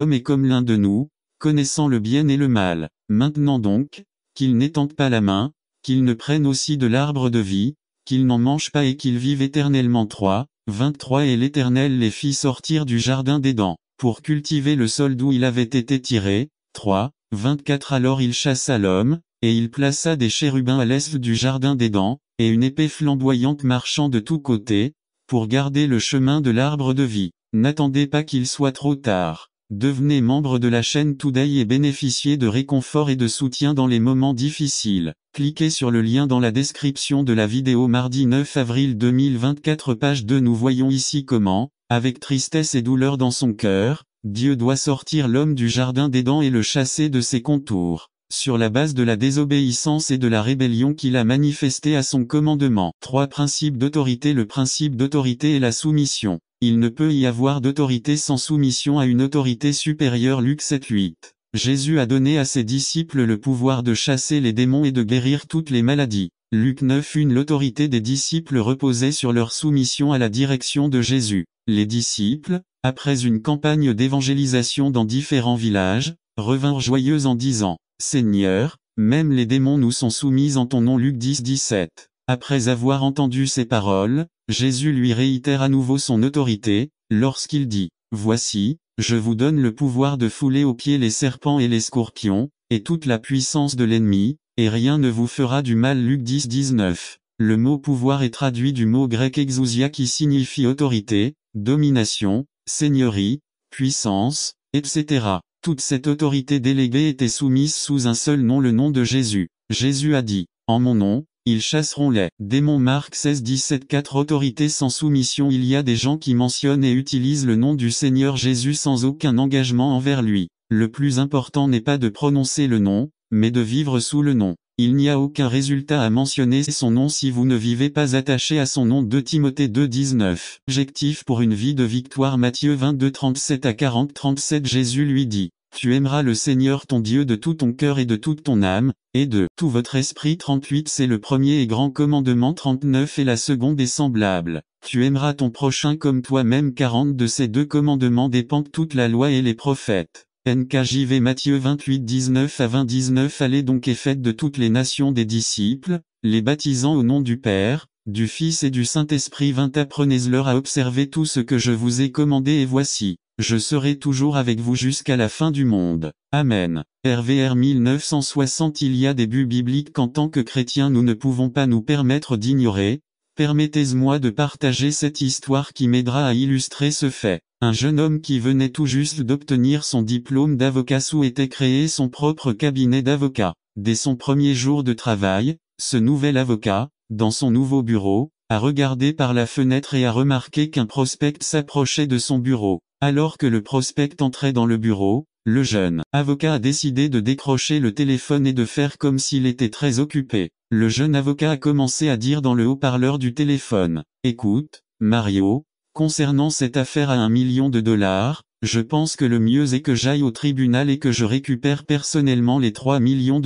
L'homme est comme l'un de nous, connaissant le bien et le mal. Maintenant donc, qu'il n'étende pas la main, qu'il ne prenne aussi de l'arbre de vie, qu'il n'en mange pas et qu'il vive éternellement. 23 Et l'Éternel les fit sortir du jardin d'Éden, pour cultiver le sol d'où il avait été tiré. 24 Alors il chassa l'homme, et il plaça des chérubins à l'est du jardin d'Éden, et une épée flamboyante marchant de tous côtés, pour garder le chemin de l'arbre de vie. N'attendez pas qu'il soit trop tard. Devenez membre de la chaîne Today et bénéficiez de réconfort et de soutien dans les moments difficiles. Cliquez sur le lien dans la description de la vidéo. Mardi 9 avril 2024 page 2. Nous voyons ici comment, avec tristesse et douleur dans son cœur, Dieu doit sortir l'homme du jardin d'Éden et le chasser de ses contours, sur la base de la désobéissance et de la rébellion qu'il a manifestée à son commandement. 3 Principes d'autorité. Le principe d'autorité est la soumission. Il ne peut y avoir d'autorité sans soumission à une autorité supérieure. Luc 7-8. Jésus a donné à ses disciples le pouvoir de chasser les démons et de guérir toutes les maladies. Luc 9-1 L'autorité des disciples reposait sur leur soumission à la direction de Jésus. Les disciples, après une campagne d'évangélisation dans différents villages, revinrent joyeux en disant: Seigneur, même les démons nous sont soumis en ton nom. Luc 10-17. Après avoir entendu ces paroles, Jésus lui réitère à nouveau son autorité, lorsqu'il dit: Voici, je vous donne le pouvoir de fouler aux pieds les serpents et les scorpions, et toute la puissance de l'ennemi, et rien ne vous fera du mal. Luc 10-19. Le mot pouvoir est traduit du mot grec exousia qui signifie autorité, domination, seigneurie, puissance, etc. Toute cette autorité déléguée était soumise sous un seul nom, le nom de Jésus. Jésus a dit: En mon nom, ils chasseront les démons. Marc 16-17 4 Autorité sans soumission. Il y a des gens qui mentionnent et utilisent le nom du Seigneur Jésus sans aucun engagement envers lui. Le plus important n'est pas de prononcer le nom, mais de vivre sous le nom. Il n'y a aucun résultat à mentionner son nom si vous ne vivez pas attaché à son nom. 2 Timothée 2-19. Objectif pour une vie de victoire. Matthieu 22-37 à 40-37 Jésus lui dit: Tu aimeras le Seigneur ton Dieu de tout ton cœur et de toute ton âme, et de tout votre esprit. 38 C'est le premier et grand commandement. 39 Et la seconde est semblable: Tu aimeras ton prochain comme toi-même. 40 De ces deux commandements dépendent toute la loi et les prophètes. NKJV Matthieu 28-19 à 20-19 Allez donc et faites de toutes les nations des disciples, les baptisant au nom du Père, du Fils et du Saint-Esprit. 20 Apprenez-leur à observer tout ce que je vous ai commandé, et voici, je serai toujours avec vous jusqu'à la fin du monde. Amen. RVR 1960 Il y a des buts bibliques qu'en tant que chrétiens nous ne pouvons pas nous permettre d'ignorer. Permettez-moi de partager cette histoire qui m'aidera à illustrer ce fait. Un jeune homme qui venait tout juste d'obtenir son diplôme d'avocat souhaitait créer son propre cabinet d'avocat. Dès son premier jour de travail, ce nouvel avocat, dans son nouveau bureau, a regardé par la fenêtre et a remarqué qu'un prospect s'approchait de son bureau. Alors que le prospect entrait dans le bureau, le jeune avocat a décidé de décrocher le téléphone et de faire comme s'il était très occupé. Le jeune avocat a commencé à dire dans le haut-parleur du téléphone: Écoute, Mario, concernant cette affaire à $1 million, je pense que le mieux est que j'aille au tribunal et que je récupère personnellement les $3 millions.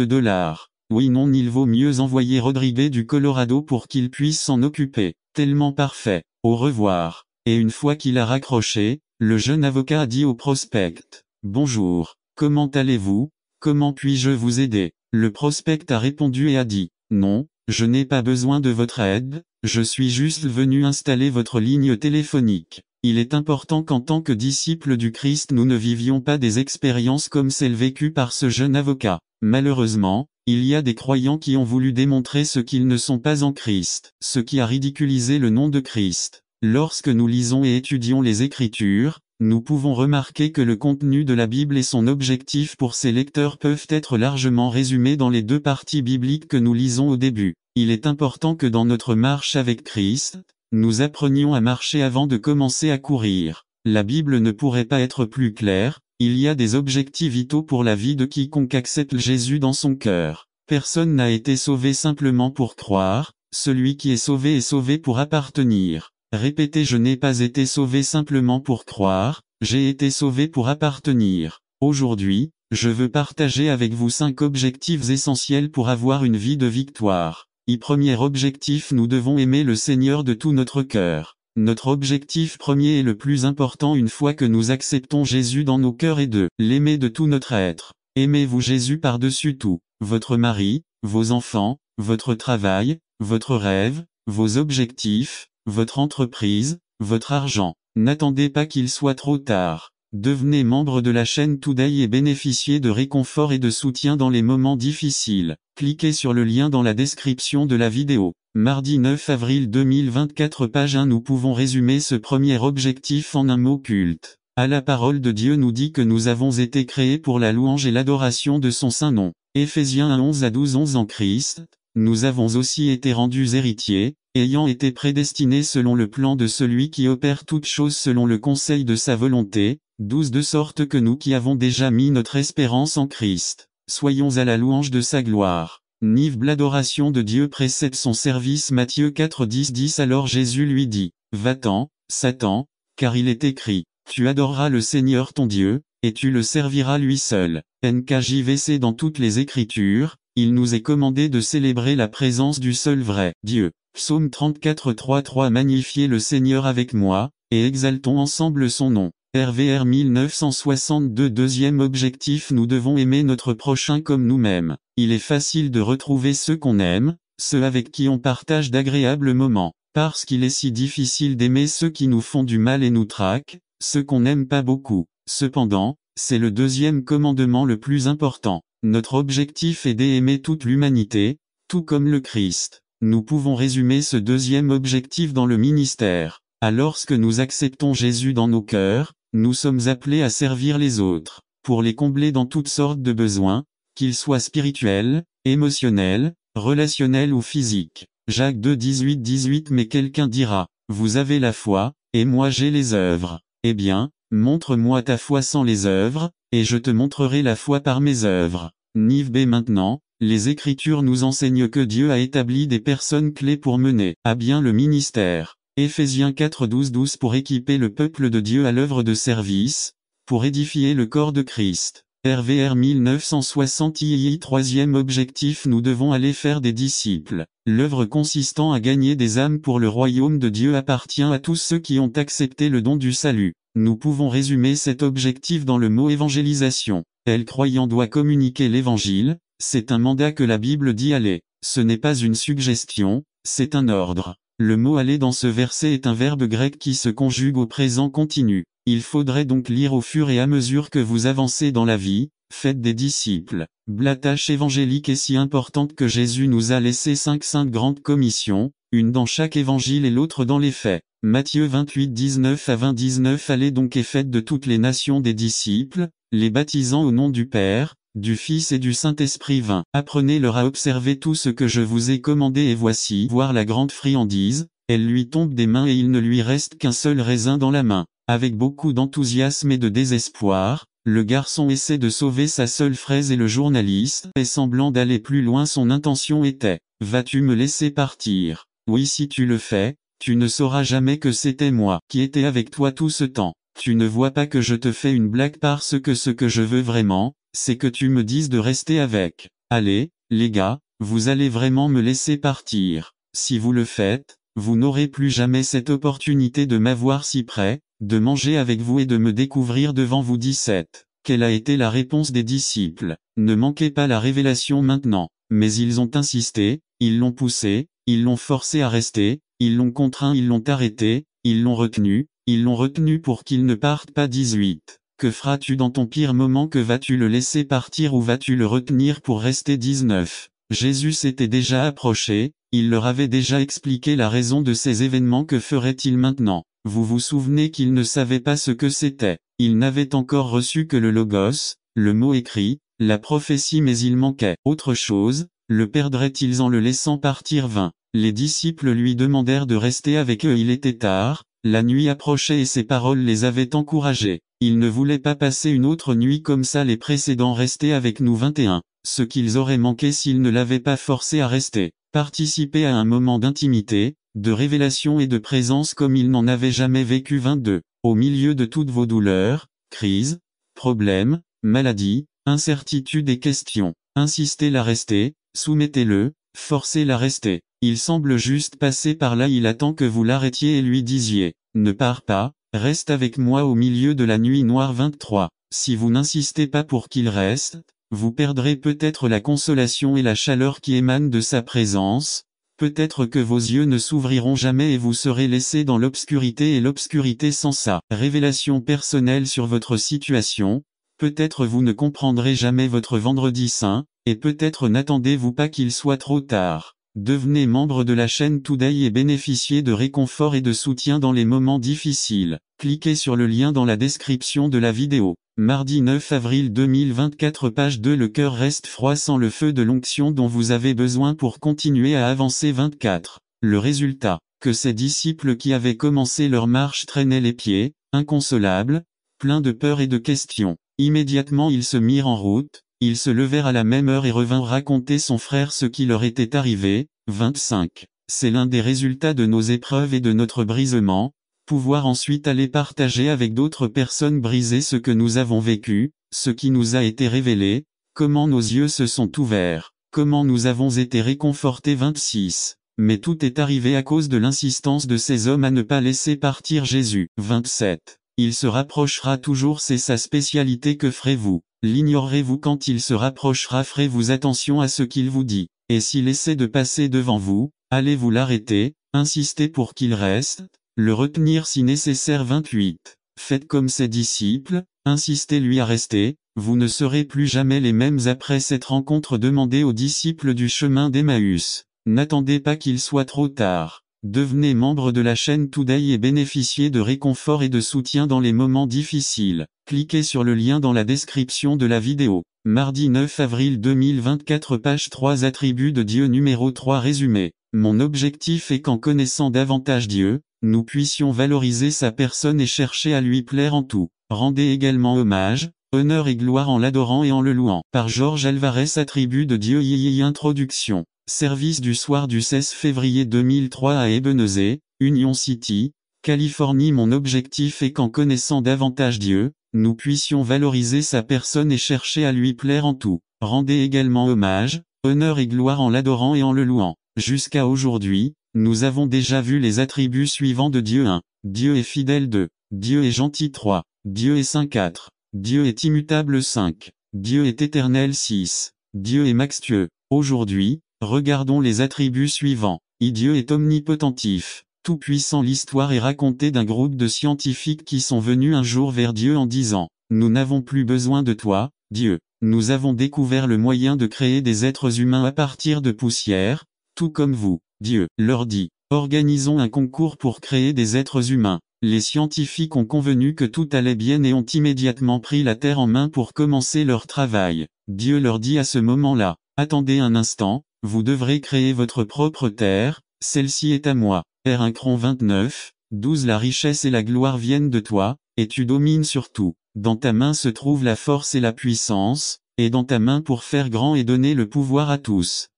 Oui non, il vaut mieux envoyer Rodriguez du Colorado pour qu'il puisse s'en occuper. Tellement parfait. Au revoir. Et une fois qu'il a raccroché, le jeune avocat a dit au prospect: Bonjour, comment allez-vous? Comment puis-je vous aider? Le prospect a répondu et a dit: Non, je n'ai pas besoin de votre aide, je suis juste venu installer votre ligne téléphonique. Il est important qu'en tant que disciples du Christ nous ne vivions pas des expériences comme celles vécues par ce jeune avocat. Malheureusement, il y a des croyants qui ont voulu démontrer ce qu'ils ne sont pas en Christ, ce qui a ridiculisé le nom de Christ. Lorsque nous lisons et étudions les Écritures, nous pouvons remarquer que le contenu de la Bible et son objectif pour ses lecteurs peuvent être largement résumés dans les deux parties bibliques que nous lisons au début. Il est important que dans notre marche avec Christ, nous apprenions à marcher avant de commencer à courir. La Bible ne pourrait pas être plus claire: il y a des objectifs vitaux pour la vie de quiconque accepte Jésus dans son cœur. Personne n'a été sauvé simplement pour croire, celui qui est sauvé pour appartenir. Répétez: je n'ai pas été sauvé simplement pour croire, j'ai été sauvé pour appartenir. Aujourd'hui, je veux partager avec vous 5 objectifs essentiels pour avoir une vie de victoire. Premier objectif: nous devons aimer le Seigneur de tout notre cœur. Notre objectif premier et le plus important une fois que nous acceptons Jésus dans nos cœurs est de l'aimer de tout notre être. Aimez-vous Jésus par-dessus tout, votre mari, vos enfants, votre travail, votre rêve, vos objectifs, votre entreprise, votre argent. N'attendez pas qu'il soit trop tard. Devenez membre de la chaîne Today et bénéficiez de réconfort et de soutien dans les moments difficiles. Cliquez sur le lien dans la description de la vidéo. Mardi 9 avril 2024 page 1. Nous pouvons résumer ce premier objectif en un mot: culte. À la parole de Dieu nous dit que nous avons été créés pour la louange et l'adoration de son saint nom. Éphésiens 1 11 à 12 11 En Christ, nous avons aussi été rendus héritiers, ayant été prédestinés selon le plan de celui qui opère toutes choses selon le conseil de sa volonté. 12 De sorte que nous qui avons déjà mis notre espérance en Christ, soyons à la louange de sa gloire. L'adoration de Dieu précède son service. Matthieu 4 10 10 Alors Jésus lui dit, Va-t'en, Satan, car il est écrit, tu adoreras le Seigneur ton Dieu, et tu le serviras lui seul. NKJVC Dans toutes les Écritures, il nous est commandé de célébrer la présence du seul vrai Dieu. Psaume 34 3 3 Magnifiez le Seigneur avec moi, et exaltons ensemble son nom. RVR 1962 Deuxième objectif Nous devons aimer notre prochain comme nous-mêmes. Il est facile de retrouver ceux qu'on aime, ceux avec qui on partage d'agréables moments, parce qu'il est si difficile d'aimer ceux qui nous font du mal et nous traquent, ceux qu'on n'aime pas beaucoup. Cependant, c'est le deuxième commandement le plus important. Notre objectif est d'aimer toute l'humanité, tout comme le Christ. Nous pouvons résumer ce deuxième objectif dans le ministère. Lorsque nous acceptons Jésus dans nos cœurs, nous sommes appelés à servir les autres, pour les combler dans toutes sortes de besoins, qu'ils soient spirituels, émotionnels, relationnels ou physiques. Jacques 2 18 18 Mais quelqu'un dira, vous avez la foi, et moi j'ai les œuvres. Eh bien, montre-moi ta foi sans les œuvres, et je te montrerai la foi par mes œuvres. Niv B Maintenant, les Écritures nous enseignent que Dieu a établi des personnes clés pour mener à bien le ministère. Éphésiens 4 12 12 Pour équiper le peuple de Dieu à l'œuvre de service, pour édifier le corps de Christ. RVR 1960 II Troisième objectif Nous devons aller faire des disciples. L'œuvre consistant à gagner des âmes pour le royaume de Dieu appartient à tous ceux qui ont accepté le don du salut. Nous pouvons résumer cet objectif dans le mot évangélisation. Le croyant doit communiquer l'évangile, c'est un mandat que la Bible dit aller. Ce n'est pas une suggestion, c'est un ordre. Le mot aller dans ce verset est un verbe grec qui se conjugue au présent continu. Il faudrait donc lire au fur et à mesure que vous avancez dans la vie, faites des disciples. La tâche évangélique est si importante que Jésus nous a laissé 5 saintes grandes commissions, une dans chaque évangile et l'autre dans les faits. Matthieu 28 19 à 20 19 Allez donc et faites de toutes les nations des disciples, les baptisant au nom du Père, du Fils et du Saint-Esprit. 20 Apprenez-leur à observer tout ce que je vous ai commandé et voici, voir la grande friandise, elle lui tombe des mains et il ne lui reste qu'un seul raisin dans la main. Avec beaucoup d'enthousiasme et de désespoir, le garçon essaie de sauver sa seule fraise et le journaliste, et semblant d'aller plus loin son intention était, vas-tu me laisser partir? Oui si tu le fais, tu ne sauras jamais que c'était moi qui étais avec toi tout ce temps. Tu ne vois pas que je te fais une blague parce que ce que je veux vraiment, c'est que tu me dises de rester avec. Allez, les gars, vous allez vraiment me laisser partir. Si vous le faites, vous n'aurez plus jamais cette opportunité de m'avoir si près, de manger avec vous et de me découvrir devant vous. 17. Quelle a été la réponse des disciples? Ne manquez pas la révélation maintenant. Mais ils ont insisté, ils l'ont poussé, ils l'ont forcé à rester, ils l'ont contraint, ils l'ont arrêté, ils l'ont retenu pour qu'il ne parte pas. 18. Que feras-tu dans ton pire moment? Que vas-tu le laisser partir ou vas-tu le retenir pour rester? 19. Jésus s'était déjà approché, il leur avait déjà expliqué la raison de ces événements. Que ferait-il maintenant? Vous vous souvenez qu'ils ne savaient pas ce que c'était. Ils n'avaient encore reçu que le Logos, le mot écrit, la prophétie, mais il manquait autre chose. Le perdraient-ils en le laissant partir? 20. Les disciples lui demandèrent de rester avec eux. Il était tard, la nuit approchait et ces paroles les avaient encouragés. Ils ne voulaient pas passer une autre nuit comme ça les précédents. Restez avec nous. 21. Ce qu'ils auraient manqué s'ils ne l'avaient pas forcé à rester. Participer à un moment d'intimité, de révélation et de présence comme ils n'en avaient jamais vécu. 22. Au milieu de toutes vos douleurs, crises, problèmes, maladies, incertitudes et questions, insistez-la rester, soumettez-le, forcez-la rester. Il semble juste passer par là, il attend que vous l'arrêtiez et lui disiez, ne pars pas, reste avec moi au milieu de la nuit noire 23. Si vous n'insistez pas pour qu'il reste, vous perdrez peut-être la consolation et la chaleur qui émanent de sa présence, peut-être que vos yeux ne s'ouvriront jamais et vous serez laissé dans l'obscurité et l'obscurité sans sa révélation personnelle sur votre situation, peut-être vous ne comprendrez jamais votre vendredi saint, et peut-être n'attendez-vous pas qu'il soit trop tard. Devenez membre de la chaîne Today et bénéficiez de réconfort et de soutien dans les moments difficiles. Cliquez sur le lien dans la description de la vidéo. Mardi 9 avril 2024 page 2. Le cœur reste froid sans le feu de l'onction dont vous avez besoin pour continuer à avancer 24. Le résultat, que ces disciples qui avaient commencé leur marche traînaient les pieds, inconsolables, pleins de peur et de questions. Immédiatement ils se mirent en route. Ils se levèrent à la même heure et revinrent raconter son frère ce qui leur était arrivé. 25. C'est l'un des résultats de nos épreuves et de notre brisement, pouvoir ensuite aller partager avec d'autres personnes brisées ce que nous avons vécu, ce qui nous a été révélé, comment nos yeux se sont ouverts, comment nous avons été réconfortés. 26. Mais tout est arrivé à cause de l'insistance de ces hommes à ne pas laisser partir Jésus. 27. Il se rapprochera toujours, c'est sa spécialité. Que ferez-vous? L'ignorerez-vous quand il se rapprochera? Ferez-vous attention à ce qu'il vous dit? Et s'il essaie de passer devant vous, allez-vous l'arrêter, insister pour qu'il reste, le retenir si nécessaire? 28. Faites comme ses disciples, insistez-lui à rester, vous ne serez plus jamais les mêmes après cette rencontre. Demandez aux disciples du chemin d'Emmaüs. N'attendez pas qu'il soit trop tard. Devenez membre de la chaîne Today et bénéficiez de réconfort et de soutien dans les moments difficiles. Cliquez sur le lien dans la description de la vidéo. Mardi 9 avril 2024 page 3 Attributs de Dieu numéro 3 Résumé. Mon objectif est qu'en connaissant davantage Dieu, nous puissions valoriser sa personne et chercher à lui plaire en tout. Rendez également hommage, honneur et gloire en l'adorant et en le louant. Par Georges Alvarez. Attributs de Dieu. Introduction. Service du soir du 16 février 2003 à Ebenezer, Union City, Californie. Mon objectif est qu'en connaissant davantage Dieu, nous puissions valoriser sa personne et chercher à lui plaire en tout. Rendez également hommage, honneur et gloire en l'adorant et en le louant. Jusqu'à aujourd'hui, nous avons déjà vu les attributs suivants de Dieu. 1. Dieu est fidèle. 2. Dieu est gentil. 3. Dieu est saint. 4. Dieu est immutable. 5. Dieu est éternel. 6. Dieu est majestueux. Aujourd'hui, regardons les attributs suivants. Dieu est omnipotentif, tout-puissant. L'histoire est racontée d'un groupe de scientifiques qui sont venus un jour vers Dieu en disant, « Nous n'avons plus besoin de toi, Dieu. Nous avons découvert le moyen de créer des êtres humains à partir de poussière, tout comme vous. » Dieu leur dit, « Organisons un concours pour créer des êtres humains. » Les scientifiques ont convenu que tout allait bien et ont immédiatement pris la terre en main pour commencer leur travail. Dieu leur dit à ce moment-là, « Attendez un instant, vous devrez créer votre propre terre, celle-ci est à moi. » 1 Cron 29, 12 La richesse et la gloire viennent de toi, et tu domines sur tout. Dans ta main se trouve la force et la puissance, et dans ta main pour faire grand et donner le pouvoir à tous.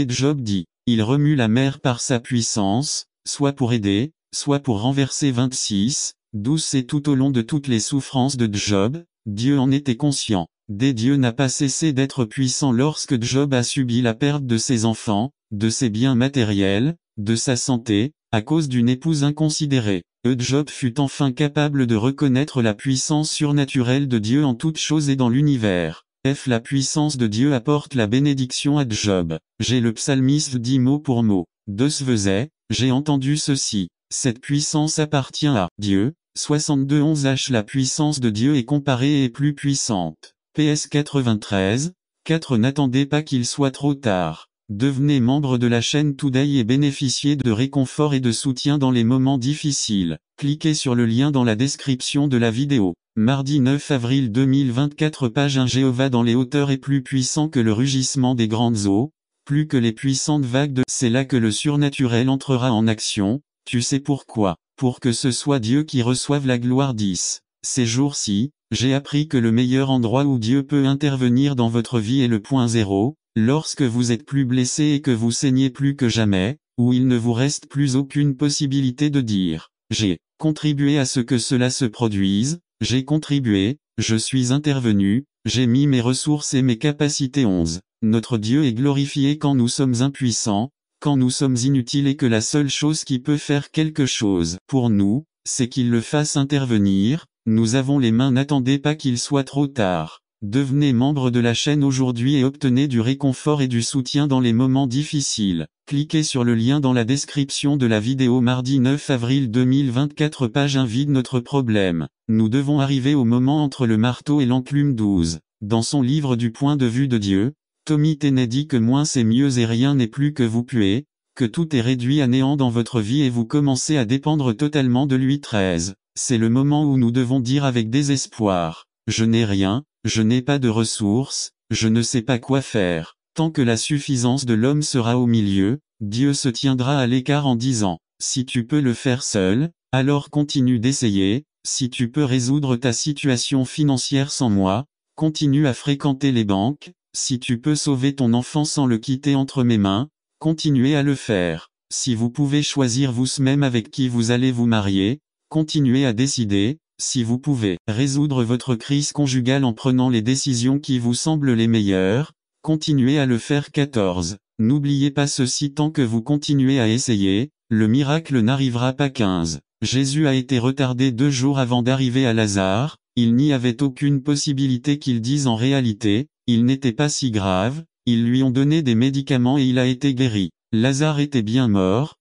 Job dit, il remue la mer par sa puissance, soit pour aider, soit pour renverser. 26, 12 C'est tout au long de toutes les souffrances de Job, Dieu en était conscient. Dieu n'a pas cessé d'être puissant lorsque Job a subi la perte de ses enfants, de ses biens matériels, de sa santé, à cause d'une épouse inconsidérée. Job fut enfin capable de reconnaître la puissance surnaturelle de Dieu en toutes choses et dans l'univers. La puissance de Dieu apporte la bénédiction à Job. J'ai le psalmiste dit mot pour mot. De ce faisait, j'ai entendu ceci. Cette puissance appartient à Dieu. 62-11 La puissance de Dieu est comparée et est plus puissante. PS 93, 4 N'attendez pas qu'il soit trop tard. Devenez membre de la chaîne Today et bénéficiez de réconfort et de soutien dans les moments difficiles. Cliquez sur le lien dans la description de la vidéo. Mardi 9 avril 2024 page 1 Jéhovah dans les hauteurs est plus puissant que le rugissement des grandes eaux, plus que les puissantes vagues de... C'est là que le surnaturel entrera en action, tu sais pourquoi, pour que ce soit Dieu qui reçoive la gloire. 10. Ces jours-ci, j'ai appris que le meilleur endroit où Dieu peut intervenir dans votre vie est le point zéro, lorsque vous êtes plus blessé et que vous saignez plus que jamais, où il ne vous reste plus aucune possibilité de dire « J'ai contribué à ce que cela se produise, j'ai contribué, je suis intervenu, j'ai mis mes ressources et mes capacités. » 11. Notre Dieu est glorifié quand nous sommes impuissants, Quand nous sommes inutiles et que la seule chose qui peut faire quelque chose pour nous, c'est qu'il le fasse intervenir, nous avons les mains, n'attendez pas qu'il soit trop tard. Devenez membre de la chaîne aujourd'hui et obtenez du réconfort et du soutien dans les moments difficiles. Cliquez sur le lien dans la description de la vidéo mardi 9 avril 2024 page 1 vide notre problème. Nous devons arriver au moment entre le marteau et l'enclume 12. Dans son livre du point de vue de Dieu, Tommy Tenney dit que moins c'est mieux et rien n'est plus que vous puez, que tout est réduit à néant dans votre vie et vous commencez à dépendre totalement de lui. 13. C'est le moment où nous devons dire avec désespoir, je n'ai rien, je n'ai pas de ressources, je ne sais pas quoi faire. Tant que la suffisance de l'homme sera au milieu, Dieu se tiendra à l'écart en disant, si tu peux le faire seul, alors continue d'essayer, si tu peux résoudre ta situation financière sans moi, continue à fréquenter les banques, si tu peux sauver ton enfant sans le quitter entre mes mains, continuez à le faire. Si vous pouvez choisir vous-même avec qui vous allez vous marier, continuez à décider. Si vous pouvez résoudre votre crise conjugale en prenant les décisions qui vous semblent les meilleures, continuez à le faire. 14. N'oubliez pas ceci, tant que vous continuez à essayer, le miracle n'arrivera pas. 15. Jésus a été retardé 2 jours avant d'arriver à Lazare, il n'y avait aucune possibilité qu'ils disent en réalité, il n'était pas si grave, ils lui ont donné des médicaments et il a été guéri. Lazare était bien mort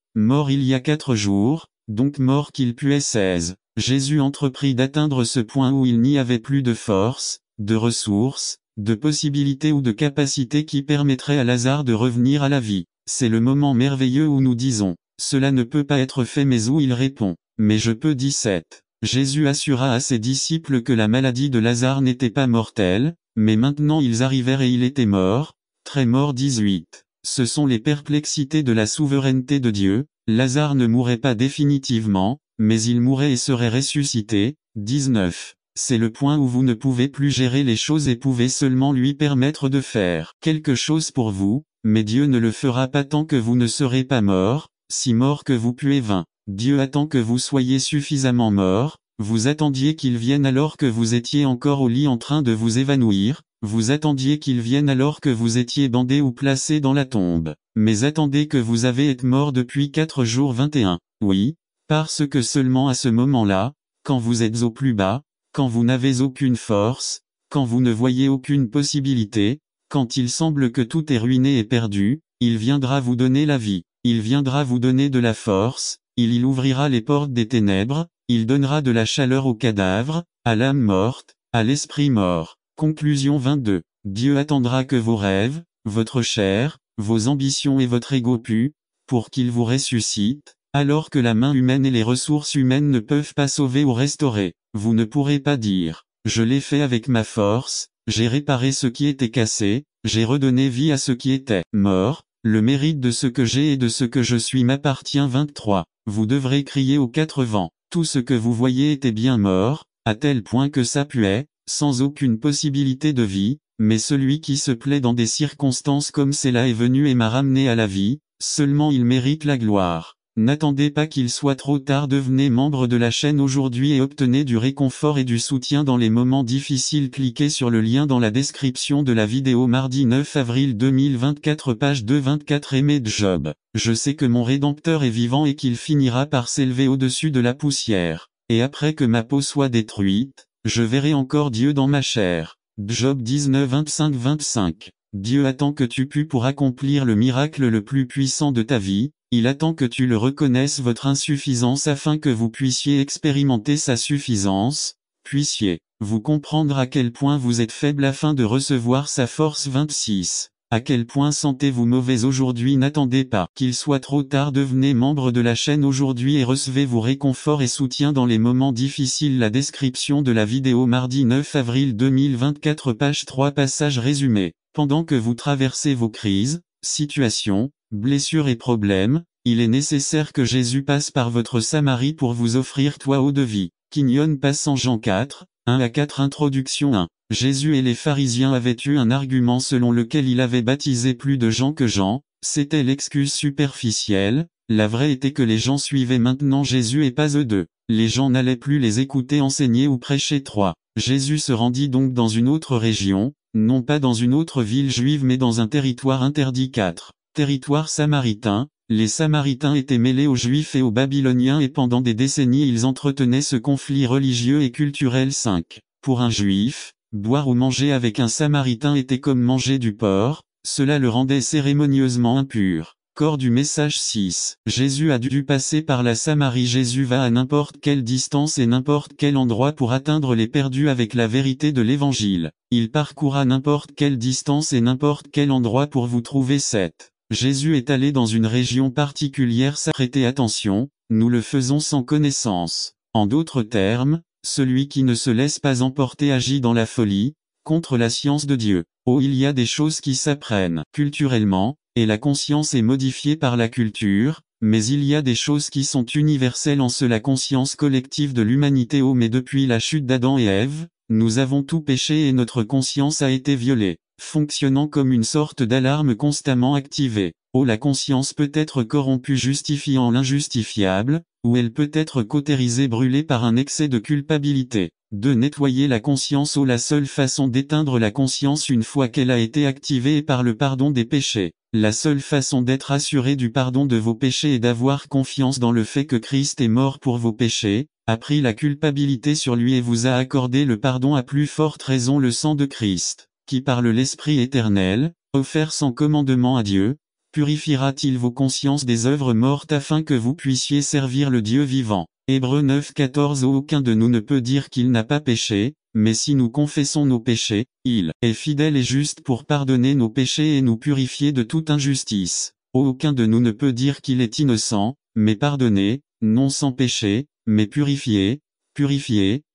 il y a 4 jours, donc mort qu'il puait. 16. Jésus entreprit d'atteindre ce point où il n'y avait plus de force, de ressources, de possibilités ou de capacités qui permettraient à Lazare de revenir à la vie. C'est le moment merveilleux où nous disons, cela ne peut pas être fait, mais où il répond, mais je peux. 17. Jésus assura à ses disciples que la maladie de Lazare n'était pas mortelle, mais maintenant ils arrivèrent et il était mort, très mort. 18. Ce sont les perplexités de la souveraineté de Dieu, Lazare ne mourrait pas définitivement, mais il mourrait et serait ressuscité. 19. C'est le point où vous ne pouvez plus gérer les choses et pouvez seulement lui permettre de faire quelque chose pour vous, mais Dieu ne le fera pas tant que vous ne serez pas mort, si mort que vous puez. 20. Dieu attend que vous soyez suffisamment mort, vous attendiez qu'il vienne alors que vous étiez encore au lit en train de vous évanouir, vous attendiez qu'il vienne alors que vous étiez bandé ou placé dans la tombe, mais attendez que vous avez été mort depuis 4 jours. 21. Oui, parce que seulement à ce moment-là, quand vous êtes au plus bas, quand vous n'avez aucune force, quand vous ne voyez aucune possibilité, quand il semble que tout est ruiné et perdu, il viendra vous donner la vie, il viendra vous donner de la force, il ouvrira les portes des ténèbres, il donnera de la chaleur aux cadavres, à l'âme morte, à l'esprit mort. Conclusion 22. Dieu attendra que vos rêves, votre chair, vos ambitions et votre ego puent, pour qu'il vous ressuscite, alors que la main humaine et les ressources humaines ne peuvent pas sauver ou restaurer. Vous ne pourrez pas dire, je l'ai fait avec ma force, j'ai réparé ce qui était cassé, j'ai redonné vie à ce qui était mort, le mérite de ce que j'ai et de ce que je suis m'appartient. 23. Vous devrez crier aux 4 vents, tout ce que vous voyez était bien mort, à tel point que ça puait, sans aucune possibilité de vie, mais celui qui se plaît dans des circonstances comme celle-là est venu et m'a ramené à la vie, seulement il mérite la gloire. N'attendez pas qu'il soit trop tard, devenez membre de la chaîne aujourd'hui et obtenez du réconfort et du soutien dans les moments difficiles. Cliquez sur le lien dans la description de la vidéo mardi 9 avril 2024 page 224. Aimé Job. Je sais que mon Rédempteur est vivant et qu'il finira par s'élever au-dessus de la poussière. Et après que ma peau soit détruite, je verrai encore Dieu dans ma chair. Job 19 25-25. Dieu attend que tu pues pour accomplir le miracle le plus puissant de ta vie. Il attend que tu le reconnaisses votre insuffisance afin que vous puissiez expérimenter sa suffisance, puissiez vous comprendre à quel point vous êtes faible afin de recevoir sa force. 26. À quel point sentez-vous mauvais aujourd'hui? N'attendez pas qu'il soit trop tard, devenez membre de la chaîne aujourd'hui et recevez vos réconforts et soutiens dans les moments difficiles. La description de la vidéo mardi 9 avril 2024 page 3 passage résumé. Pendant que vous traversez vos crises, situations, blessures et problèmes, il est nécessaire que Jésus passe par votre Samarie pour vous offrir toit eau de vie. Quignon passe en Jean 4, 1-4. Introduction 1. Jésus et les pharisiens avaient eu un argument selon lequel il avait baptisé plus de gens que Jean, c'était l'excuse superficielle, la vraie était que les gens suivaient maintenant Jésus et pas eux deux. Les gens n'allaient plus les écouter enseigner ou prêcher. 3. Jésus se rendit donc dans une autre région, non pas dans une autre ville juive mais dans un territoire interdit. 4. Territoire samaritain. Les Samaritains étaient mêlés aux Juifs et aux Babyloniens et pendant des décennies ils entretenaient ce conflit religieux et culturel. 5. Pour un Juif, boire ou manger avec un Samaritain était comme manger du porc, cela le rendait cérémonieusement impur. Corps du message 6. Jésus a dû passer par la Samarie. Jésus va à n'importe quelle distance et n'importe quel endroit pour atteindre les perdus avec la vérité de l'Évangile. Il parcourra n'importe quelle distance et n'importe quel endroit pour vous trouver. 7. Jésus est allé dans une région particulière. Prêtez attention, nous le faisons sans connaissance. En d'autres termes, celui qui ne se laisse pas emporter agit dans la folie, contre la science de Dieu. Oh, il y a des choses qui s'apprennent culturellement, et la conscience est modifiée par la culture, mais il y a des choses qui sont universelles en cela conscience collective de l'humanité. Oh, mais depuis la chute d'Adam et Ève, nous avons tout péché et notre conscience a été violée, fonctionnant comme une sorte d'alarme constamment activée. Oh, la conscience peut être corrompue justifiant l'injustifiable, ou elle peut être cautérisée brûlée par un excès de culpabilité. De nettoyer la conscience. Oh, la seule façon d'éteindre la conscience une fois qu'elle a été activée est par le pardon des péchés. La seule façon d'être assuré du pardon de vos péchés est d'avoir confiance dans le fait que Christ est mort pour vos péchés, a pris la culpabilité sur lui et vous a accordé le pardon à plus forte raison le sang de Christ, qui par l'Esprit éternel, offert sans commandement à Dieu, purifiera-t-il vos consciences des œuvres mortes afin que vous puissiez servir le Dieu vivant. Hébreux 9:14. Aucun de nous ne peut dire qu'il n'a pas péché, mais si nous confessons nos péchés, il est fidèle et juste pour pardonner nos péchés et nous purifier de toute injustice. Aucun de nous ne peut dire qu'il est innocent, mais pardonné, non sans péché, mais purifié,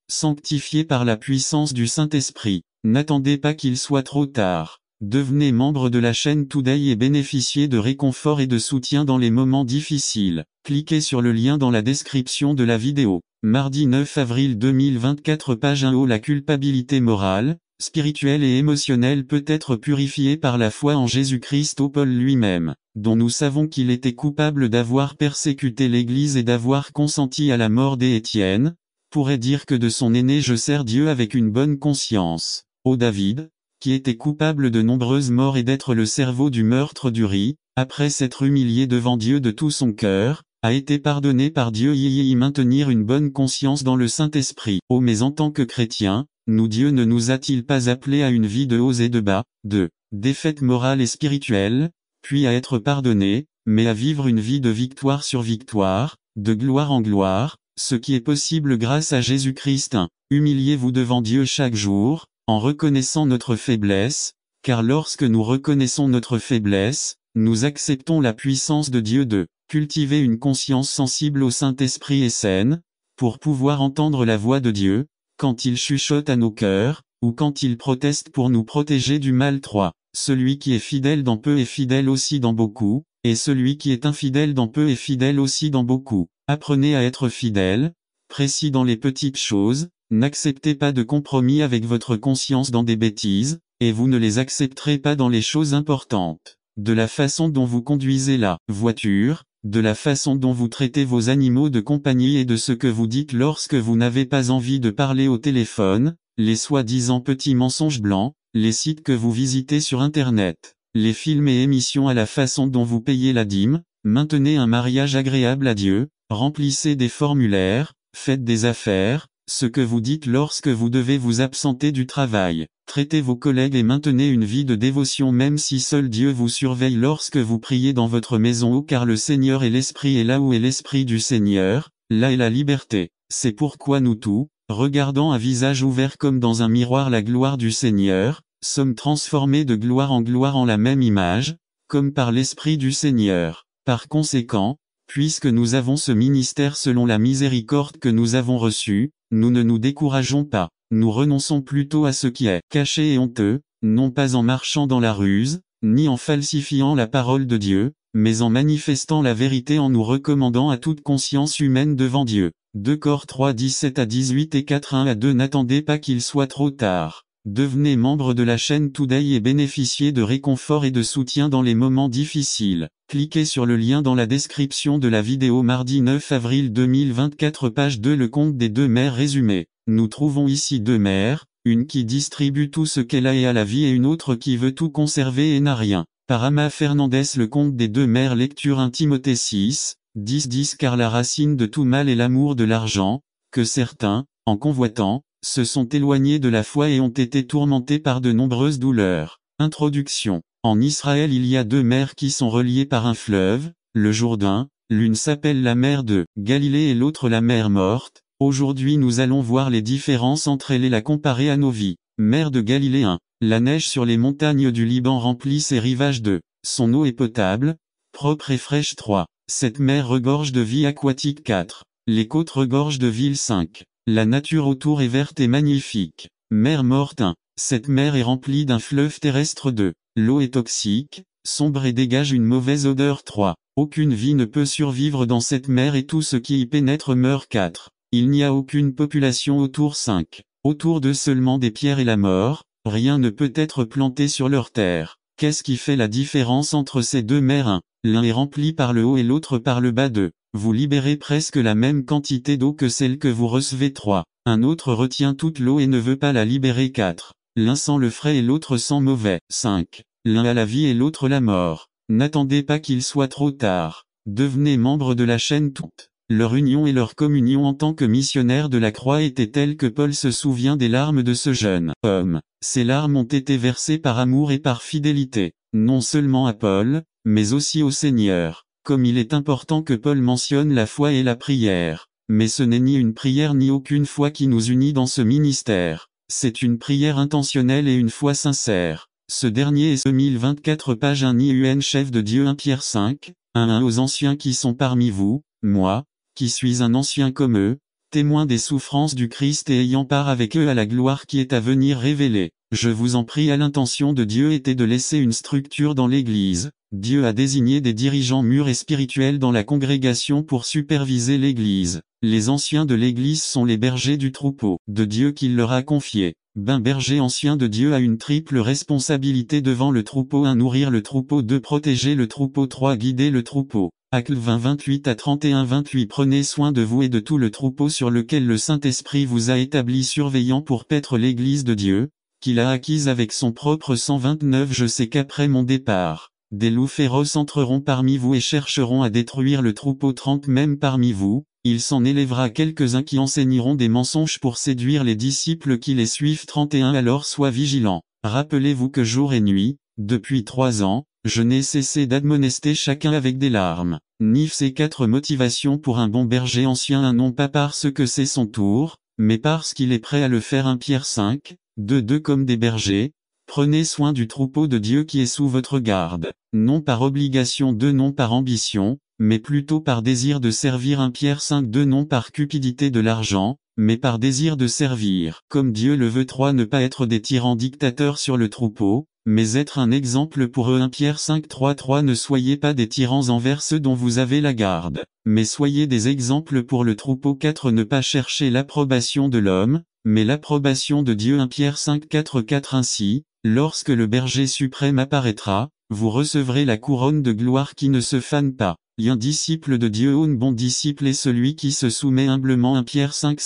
sanctifié par la puissance du Saint-Esprit. N'attendez pas qu'il soit trop tard. Devenez membre de la chaîne Today et bénéficiez de réconfort et de soutien dans les moments difficiles. Cliquez sur le lien dans la description de la vidéo. Mardi 9 avril 2024 page 1. La culpabilité morale, spirituelle et émotionnelle peut être purifiée par la foi en Jésus-Christ. Paul lui-même, dont nous savons qu'il était coupable d'avoir persécuté l'Église et d'avoir consenti à la mort d'Étienne, pourrait dire que de son aîné je sers Dieu avec une bonne conscience. David, qui était coupable de nombreuses morts et d'être le cerveau du meurtre d'Uri, après s'être humilié devant Dieu de tout son cœur, a été pardonné par Dieu. Y maintenir une bonne conscience dans le Saint-Esprit. Mais en tant que chrétien, Dieu ne nous a-t-il pas appelés à une vie de hauts et de bas, de défaite morale et spirituelle, puis à être pardonnés, mais à vivre une vie de victoire sur victoire, de gloire en gloire, ce qui est possible grâce à Jésus-Christ. 1. Humiliez-vous devant Dieu chaque jour, en reconnaissant notre faiblesse, car lorsque nous reconnaissons notre faiblesse, nous acceptons la puissance de Dieu. 2. Cultiver une conscience sensible au Saint-Esprit et saine, pour pouvoir entendre la voix de Dieu, quand il chuchote à nos cœurs, ou quand il proteste pour nous protéger du mal. 3. Celui qui est fidèle dans peu est fidèle aussi dans beaucoup, et celui qui est infidèle dans peu est fidèle aussi dans beaucoup. Apprenez à être fidèle, précis dans les petites choses. N'acceptez pas de compromis avec votre conscience dans des bêtises, et vous ne les accepterez pas dans les choses importantes. De la façon dont vous conduisez la voiture, de la façon dont vous traitez vos animaux de compagnie et de ce que vous dites lorsque vous n'avez pas envie de parler au téléphone, les soi-disant petits mensonges blancs, les sites que vous visitez sur Internet, les films et émissions à la façon dont vous payez la dîme. Maintenez un mariage agréable à Dieu, remplissez des formulaires, faites des affaires, ce que vous dites lorsque vous devez vous absenter du travail. Traitez vos collègues et maintenez une vie de dévotion même si seul Dieu vous surveille lorsque vous priez dans votre maison. Car le Seigneur est l'Esprit et là où est l'Esprit du Seigneur, là est la liberté. C'est pourquoi nous tous, regardant à visage ouvert comme dans un miroir la gloire du Seigneur, sommes transformés de gloire en la même image, comme par l'Esprit du Seigneur. Par conséquent, puisque nous avons ce ministère selon la miséricorde que nous avons reçue, nous ne nous décourageons pas, nous renonçons plutôt à ce qui est caché et honteux, non pas en marchant dans la ruse, ni en falsifiant la parole de Dieu, mais en manifestant la vérité en nous recommandant à toute conscience humaine devant Dieu. 2 Cor 3 17-18 et 4 1-2 N'attendez pas qu'il soit trop tard. Devenez membre de la chaîne Today et bénéficiez de réconfort et de soutien dans les moments difficiles. Cliquez sur le lien dans la description de la vidéo. Mardi 9 avril 2024 page 2 Le conte des deux mères résumé. Nous trouvons ici deux mères, une qui distribue tout ce qu'elle a et a la vie et une autre qui veut tout conserver et n'a rien. Par Ama Fernandez. Le conte des deux mères. Lecture 1 Timothée 6, 10 car la racine de tout mal est l'amour de l'argent, que certains, en convoitant, se sont éloignés de la foi et ont été tourmentés par de nombreuses douleurs. Introduction. En Israël il y a deux mers qui sont reliées par un fleuve, le Jourdain. L'une s'appelle la mer de Galilée et l'autre la mer morte. Aujourd'hui nous allons voir les différences entre elles et la comparer à nos vies. Mer de Galilée 1. La neige sur les montagnes du Liban remplit ses rivages de. Son eau est potable, propre et fraîche 3. Cette mer regorge de vie aquatique 4. Les côtes regorgent de villes 5. La nature autour est verte et magnifique. Mer morte 1. Cette mer est remplie d'un fleuve terrestre 2. L'eau est toxique, sombre et dégage une mauvaise odeur 3. Aucune vie ne peut survivre dans cette mer et tout ce qui y pénètre meurt 4. Il n'y a aucune population autour 5. Autour d'eux seulement des pierres et la mort, rien ne peut être planté sur leur terre. Qu'est-ce qui fait la différence entre ces deux mers 1. L'un est rempli par le haut et l'autre par le bas 2. Vous libérez presque la même quantité d'eau que celle que vous recevez 3. Un autre retient toute l'eau et ne veut pas la libérer 4. L'un sent le frais et l'autre sent mauvais 5. L'un a la vie et l'autre la mort. N'attendez pas qu'il soit trop tard. Devenez membre de la chaîne toute. Leur union et leur communion en tant que missionnaires de la croix étaient telles que Paul se souvient des larmes de ce jeune homme. Ces larmes ont été versées par amour et par fidélité, non seulement à Paul, mais aussi au Seigneur. Comme il est important que Paul mentionne la foi et la prière. Mais ce n'est ni une prière ni aucune foi qui nous unit dans ce ministère. C'est une prière intentionnelle et une foi sincère. Ce dernier est 1024 pages 1 IUN Chef de Dieu 1 Pierre 5, 1 aux anciens qui sont parmi vous, moi, qui suis un ancien comme eux, témoin des souffrances du Christ et ayant part avec eux à la gloire qui est à venir révélée. Je vous en prie, à l'intention de Dieu était de laisser une structure dans l'Église. Dieu a désigné des dirigeants mûrs et spirituels dans la congrégation pour superviser l'Église. Les anciens de l'Église sont les bergers du troupeau de Dieu qu'il leur a confié. Berger ancien de Dieu a une triple responsabilité devant le troupeau 1 nourrir le troupeau 2 protéger le troupeau 3 guider le troupeau. Actes 20 28 à 31 28 Prenez soin de vous et de tout le troupeau sur lequel le Saint-Esprit vous a établi surveillant pour paître l'Église de Dieu, qu'il a acquise avec son propre sang 29 Je sais qu'après mon départ, des loups féroces entreront parmi vous et chercheront à détruire le troupeau 30 Même parmi vous, il s'en élèvera quelques-uns qui enseigneront des mensonges pour séduire les disciples qui les suivent 31 Alors sois vigilant. Rappelez-vous que jour et nuit, depuis 3 ans, je n'ai cessé d'admonester chacun avec des larmes. Nif ces 4 motivations pour un bon berger ancien non pas parce que c'est son tour, mais parce qu'il est prêt à le faire 1 Pierre 5, 2 Comme des bergers, prenez soin du troupeau de Dieu qui est sous votre garde, non par obligation 2 Non par ambition, mais plutôt par désir de servir 1 Pierre 5 2 Non par cupidité de l'argent, mais par désir de servir. Comme Dieu le veut 3 Ne pas être des tyrans dictateurs sur le troupeau, mais être un exemple pour eux 1 Pierre 5 3 Ne soyez pas des tyrans envers ceux dont vous avez la garde, mais soyez des exemples pour le troupeau 4 Ne pas chercher l'approbation de l'homme, mais l'approbation de Dieu 1 Pierre 5 4 Ainsi, lorsque le berger suprême apparaîtra, vous recevrez la couronne de gloire qui ne se fane pas. Un disciple de Dieu un bon disciple est celui qui se soumet humblement 1 Pierre 5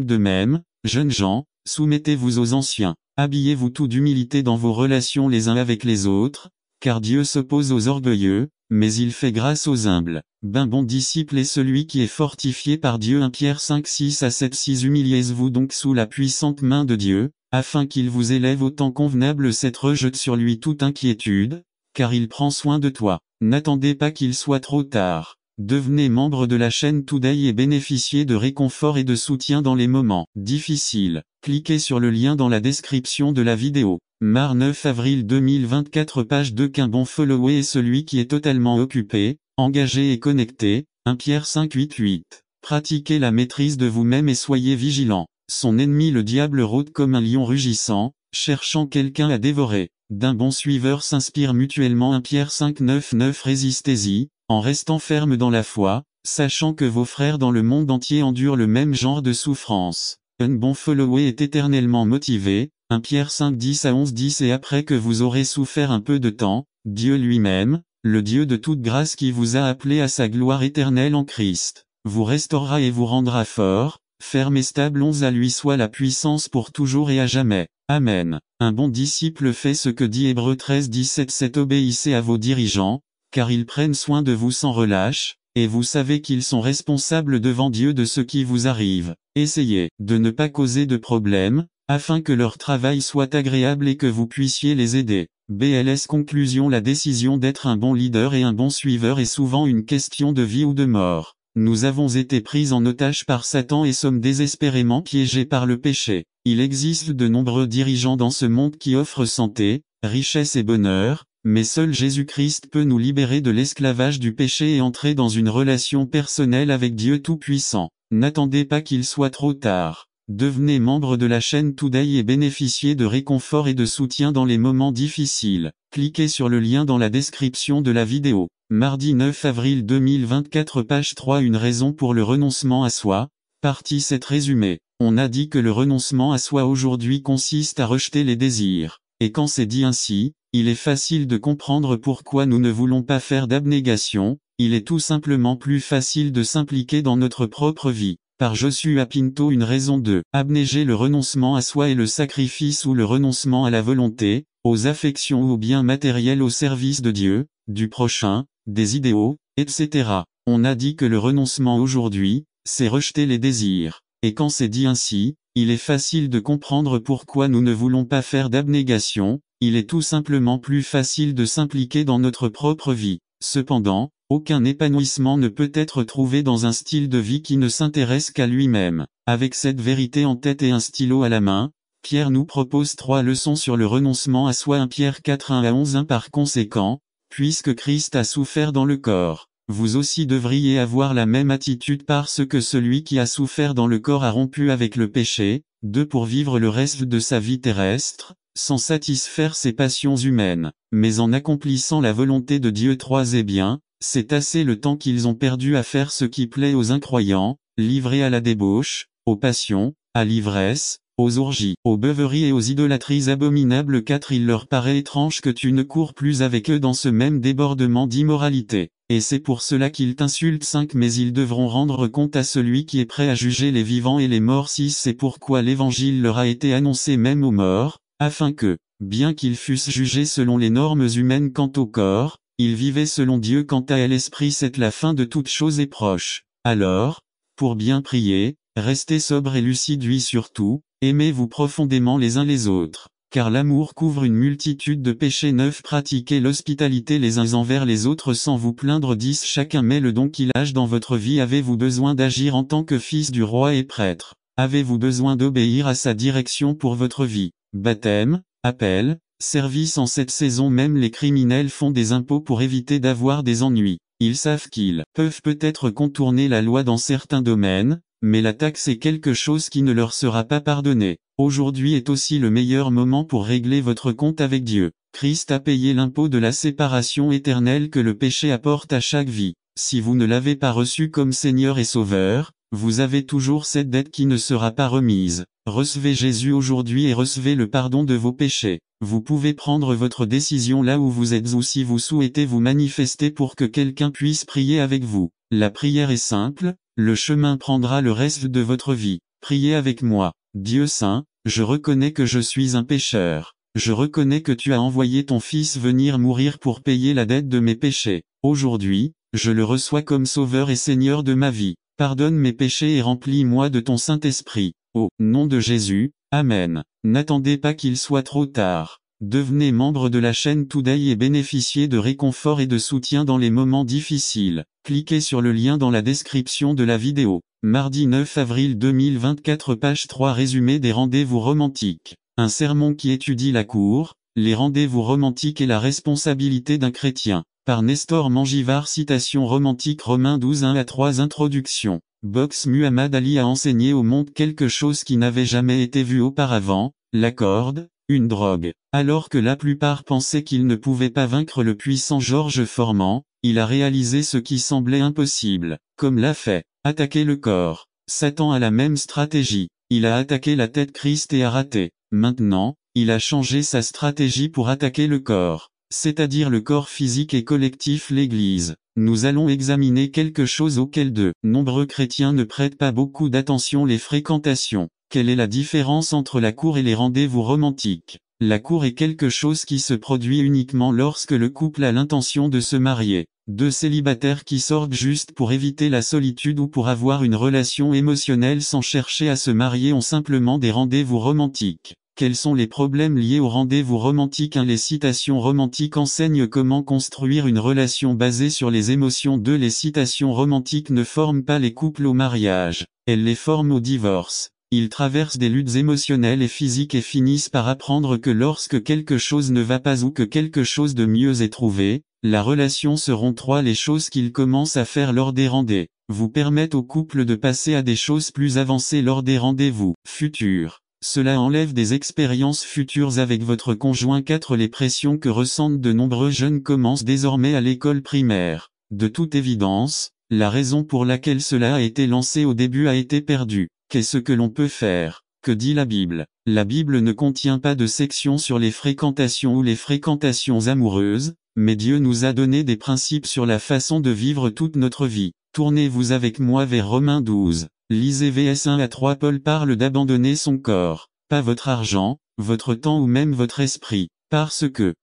De même, jeunes gens, soumettez-vous aux anciens. Habillez-vous tout d'humilité dans vos relations les uns avec les autres, car Dieu s'oppose aux orgueilleux, mais il fait grâce aux humbles. Bon disciple est celui qui est fortifié par Dieu 1 Pierre 5 6 à 7 6 Humiliez-vous donc sous la puissante main de Dieu, afin qu'il vous élève au temps convenable rejette sur lui toute inquiétude, car il prend soin de toi. N'attendez pas qu'il soit trop tard. Devenez membre de la chaîne Today et bénéficiez de réconfort et de soutien dans les moments difficiles. Cliquez sur le lien dans la description de la vidéo. Mar 9 avril 2024 Page 2 Qu'un bon follower est celui qui est totalement occupé, engagé et connecté. 1 Pierre 5 8 Pratiquez la maîtrise de vous-même et soyez vigilants. Son ennemi le diable rôde comme un lion rugissant, cherchant quelqu'un à dévorer. D'un bon suiveur s'inspire mutuellement 1 Pierre 5 9 Résistez-y, en restant ferme dans la foi, sachant que vos frères dans le monde entier endurent le même genre de souffrance. Un bon follower est éternellement motivé, 1 Pierre 5 10 à 11 10 Et après que vous aurez souffert un peu de temps, Dieu lui-même, le Dieu de toute grâce qui vous a appelé à sa gloire éternelle en Christ, vous restaurera et vous rendra fort, ferme et stable. À lui soit la puissance pour toujours et à jamais. Amen. Un bon disciple fait ce que dit Hébreux 13:17. 7 Obéissez à vos dirigeants, car ils prennent soin de vous sans relâche, et vous savez qu'ils sont responsables devant Dieu de ce qui vous arrive. Essayez de ne pas causer de problème, afin que leur travail soit agréable et que vous puissiez les aider. BLS Conclusion. La décision d'être un bon leader et un bon suiveur est souvent une question de vie ou de mort. Nous avons été pris en otage par Satan et sommes désespérément piégés par le péché. Il existe de nombreux dirigeants dans ce monde qui offrent santé, richesse et bonheur, mais seul Jésus-Christ peut nous libérer de l'esclavage du péché et entrer dans une relation personnelle avec Dieu Tout-Puissant. N'attendez pas qu'il soit trop tard. Devenez membre de la chaîne Today et bénéficiez de réconfort et de soutien dans les moments difficiles. Cliquez sur le lien dans la description de la vidéo. Mardi 9 avril 2024 page 3 Une raison pour le renoncement à soi. Partie 7 Résumé. On a dit que le renoncement à soi aujourd'hui consiste à rejeter les désirs. Et quand c'est dit ainsi, il est facile de comprendre pourquoi nous ne voulons pas faire d'abnégation. Il est tout simplement plus facile de s'impliquer dans notre propre vie. Par Joshua Pinto. Une raison de abnéger. Le renoncement à soi est le sacrifice ou le renoncement à la volonté, aux affections ou aux biens matériels au service de Dieu, du prochain, des idéaux, etc. On a dit que le renoncement aujourd'hui, c'est rejeter les désirs. Et quand c'est dit ainsi, il est facile de comprendre pourquoi nous ne voulons pas faire d'abnégation. Il est tout simplement plus facile de s'impliquer dans notre propre vie. Cependant, aucun épanouissement ne peut être trouvé dans un style de vie qui ne s'intéresse qu'à lui-même. Avec cette vérité en tête et un stylo à la main, Pierre nous propose 3 leçons sur le renoncement à soi. 1 Pierre 4 1-11 Par conséquent, puisque Christ a souffert dans le corps, vous aussi devriez avoir la même attitude parce que celui qui a souffert dans le corps a rompu avec le péché. 2 Pour vivre le reste de sa vie terrestre, sans satisfaire ses passions humaines, mais en accomplissant la volonté de Dieu. 3 Et bien, c'est assez le temps qu'ils ont perdu à faire ce qui plaît aux incroyants, livrés à la débauche, aux passions, à l'ivresse, aux orgies, aux beuveries et aux idolâtries abominables. 4 Il leur paraît étrange que tu ne cours plus avec eux dans ce même débordement d'immoralité, et c'est pour cela qu'ils t'insultent. 5 Mais ils devront rendre compte à celui qui est prêt à juger les vivants et les morts. 6 C'est pourquoi l'évangile leur a été annoncé même aux morts, afin que, bien qu'ils fussent jugés selon les normes humaines quant au corps, ils vivaient selon Dieu quant à l'esprit. C'est la fin de toute chose est proche. Alors, pour bien prier, restez sobres et lucides. 8 Surtout, aimez-vous profondément les uns les autres, car l'amour couvre une multitude de péchés. 9 Pratiquez l'hospitalité les uns envers les autres sans vous plaindre. 10 Chacun met le don qu'il a dans votre vie. Avez-vous besoin d'agir en tant que fils du roi et prêtre? Avez-vous besoin d'obéir à sa direction pour votre vie? Baptême, appel, service. En cette saison même les criminels font des impôts pour éviter d'avoir des ennuis. Ils savent qu'ils peuvent peut-être contourner la loi dans certains domaines, mais la taxe est quelque chose qui ne leur sera pas pardonné. Aujourd'hui est aussi le meilleur moment pour régler votre compte avec Dieu. Christ a payé l'impôt de la séparation éternelle que le péché apporte à chaque vie. Si vous ne l'avez pas reçu comme Seigneur et Sauveur, vous avez toujours cette dette qui ne sera pas remise. Recevez Jésus aujourd'hui et recevez le pardon de vos péchés. Vous pouvez prendre votre décision là où vous êtes ou si vous souhaitez vous manifester pour que quelqu'un puisse prier avec vous. La prière est simple, le chemin prendra le reste de votre vie. Priez avec moi. Dieu saint, je reconnais que je suis un pécheur. Je reconnais que tu as envoyé ton Fils venir mourir pour payer la dette de mes péchés. Aujourd'hui, je le reçois comme Sauveur et Seigneur de ma vie. Pardonne mes péchés et remplis-moi de ton Saint-Esprit. Au nom de Jésus, Amen. N'attendez pas qu'il soit trop tard. Devenez membre de la chaîne Today et bénéficiez de réconfort et de soutien dans les moments difficiles. Cliquez sur le lien dans la description de la vidéo. Mardi 9 avril 2024 page 3 Résumé des rendez-vous romantiques. Un sermon qui étudie la cour, les rendez-vous romantiques et la responsabilité d'un chrétien. Par Nestor Mangivard. Citation romantique Romains 12 1-3 Introduction. Box Muhammad Ali a enseigné au monde quelque chose qui n'avait jamais été vu auparavant, la corde, une drogue. Alors que la plupart pensaient qu'il ne pouvait pas vaincre le puissant Georges Foreman, il a réalisé ce qui semblait impossible. Comme l'a fait, attaquer le corps. Satan a la même stratégie. Il a attaqué la tête Christ et a raté. Maintenant, il a changé sa stratégie pour attaquer le corps, c'est-à-dire le corps physique et collectif l'Église. Nous allons examiner quelque chose auquel de nombreux chrétiens ne prêtent pas beaucoup d'attention: les fréquentations. Quelle est la différence entre la cour et les rendez-vous romantiques? La cour est quelque chose qui se produit uniquement lorsque le couple a l'intention de se marier. Deux célibataires qui sortent juste pour éviter la solitude ou pour avoir une relation émotionnelle sans chercher à se marier ont simplement des rendez-vous romantiques. Quels sont les problèmes liés aux rendez-vous romantiques? 1. Les citations romantiques enseignent comment construire une relation basée sur les émotions. 2. Les citations romantiques ne forment pas les couples au mariage, elles les forment au divorce. Ils traversent des luttes émotionnelles et physiques et finissent par apprendre que lorsque quelque chose ne va pas ou que quelque chose de mieux est trouvé, la relation se rompt. 3. Les choses qu'ils commencent à faire lors des rendez-vous permettent au couple de passer à des choses plus avancées lors des rendez-vous futurs. Cela enlève des expériences futures avec votre conjoint. 4. Les pressions que ressentent de nombreux jeunes commencent désormais à l'école primaire. De toute évidence, la raison pour laquelle cela a été lancé au début a été perdue. Qu'est-ce que l'on peut faire? Que dit la Bible? La Bible ne contient pas de section sur les fréquentations ou les fréquentations amoureuses, mais Dieu nous a donné des principes sur la façon de vivre toute notre vie. Tournez-vous avec moi vers Romains 12. Lisez vs 1 à 3. Paul parle d'abandonner son corps, pas votre argent, votre temps ou même votre esprit, parce que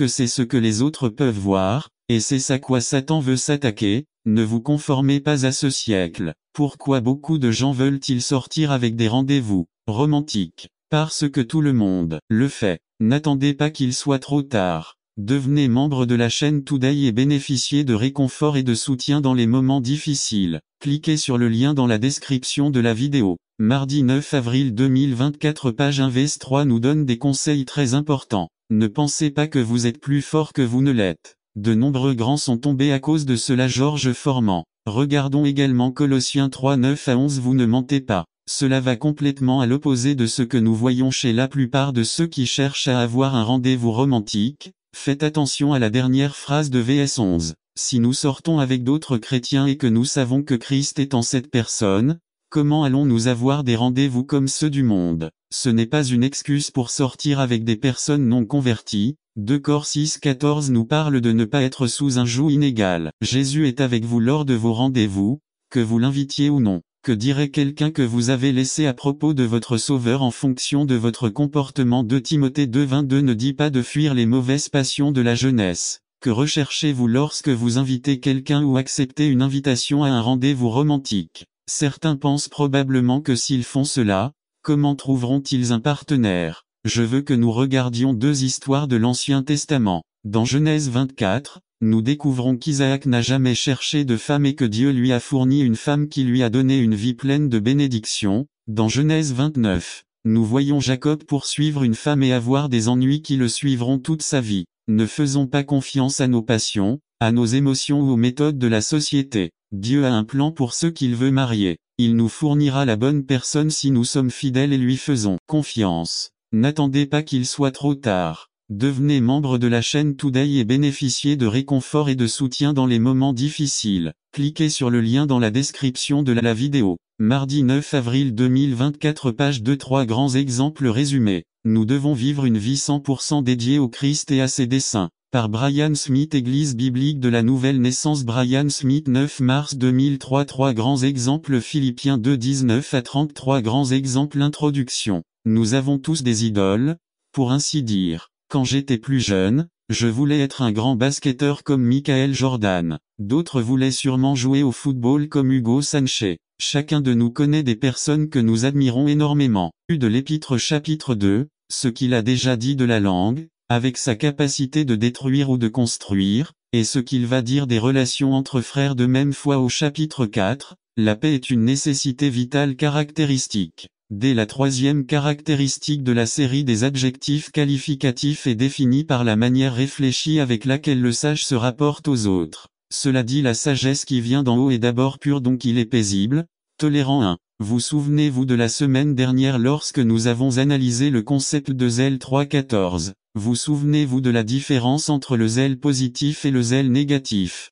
c'est ce que les autres peuvent voir, et c'est à quoi Satan veut s'attaquer. Ne vous conformez pas à ce siècle. Pourquoi beaucoup de gens veulent-ils sortir avec des rendez-vous romantiques? Parce que tout le monde le fait. N'attendez pas qu'il soit trop tard. Devenez membre de la chaîne Today et bénéficiez de réconfort et de soutien dans les moments difficiles. Cliquez sur le lien dans la description de la vidéo. Mardi 9 avril 2024, page 1 vs 3 nous donne des conseils très importants. Ne pensez pas que vous êtes plus fort que vous ne l'êtes. De nombreux grands sont tombés à cause de cela. Georges Formand. Regardons également Colossiens 3 9 à 11. Vous ne mentez pas. Cela va complètement à l'opposé de ce que nous voyons chez la plupart de ceux qui cherchent à avoir un rendez-vous romantique. Faites attention à la dernière phrase de vs 11. Si nous sortons avec d'autres chrétiens et que nous savons que Christ est en cette personne, comment allons-nous avoir des rendez-vous comme ceux du monde? Ce n'est pas une excuse pour sortir avec des personnes non converties. 2 Cor 6,14 nous parle de ne pas être sous un joug inégal. Jésus est avec vous lors de vos rendez-vous, que vous l'invitiez ou non. Que dirait quelqu'un que vous avez laissé à propos de votre Sauveur en fonction de votre comportement? 2 Timothée 2,22 ne dit pas de fuir les mauvaises passions de la jeunesse. Que recherchez-vous lorsque vous invitez quelqu'un ou acceptez une invitation à un rendez-vous romantique? Certains pensent probablement que s'ils font cela, comment trouveront-ils un partenaire? Je veux que nous regardions 2 histoires de l'Ancien Testament. Dans Genèse 24, nous découvrons qu'Isaac n'a jamais cherché de femme et que Dieu lui a fourni une femme qui lui a donné une vie pleine de bénédictions. Dans Genèse 29, nous voyons Jacob poursuivre une femme et avoir des ennuis qui le suivront toute sa vie. Ne faisons pas confiance à nos passions, à nos émotions ou aux méthodes de la société. Dieu a un plan pour ceux qu'il veut marier. Il nous fournira la bonne personne si nous sommes fidèles et lui faisons confiance. N'attendez pas qu'il soit trop tard. Devenez membre de la chaîne Today et bénéficiez de réconfort et de soutien dans les moments difficiles. Cliquez sur le lien dans la description de la vidéo. Mardi 9 avril 2024, page 2. 3 grands exemples résumés. Nous devons vivre une vie 100% dédiée au Christ et à ses desseins. Par Brian Smith, Église biblique de la Nouvelle Naissance. Brian Smith, 9 mars 2003. 3 grands exemples. Philippiens 2 19 à 30. 3 grands exemples. Introduction. Nous avons tous des idoles, pour ainsi dire. Quand j'étais plus jeune, je voulais être un grand basketteur comme Michael Jordan. D'autres voulaient sûrement jouer au football comme Hugo Sanchez. Chacun de nous connaît des personnes que nous admirons énormément. De l'Épître chapitre 2, ce qu'il a déjà dit de la langue, avec sa capacité de détruire ou de construire, et ce qu'il va dire des relations entre frères de même foi au chapitre 4, la paix est une nécessité vitale caractéristique. Dès la 3e caractéristique de la série des adjectifs qualificatifs est définie par la manière réfléchie avec laquelle le sage se rapporte aux autres. Cela dit, la sagesse qui vient d'en haut est d'abord pure, donc il est paisible, tolérant. 1. Vous souvenez-vous de la semaine dernière lorsque nous avons analysé le concept de zèle 3,14. Vous souvenez-vous de la différence entre le zèle positif et le zèle négatif.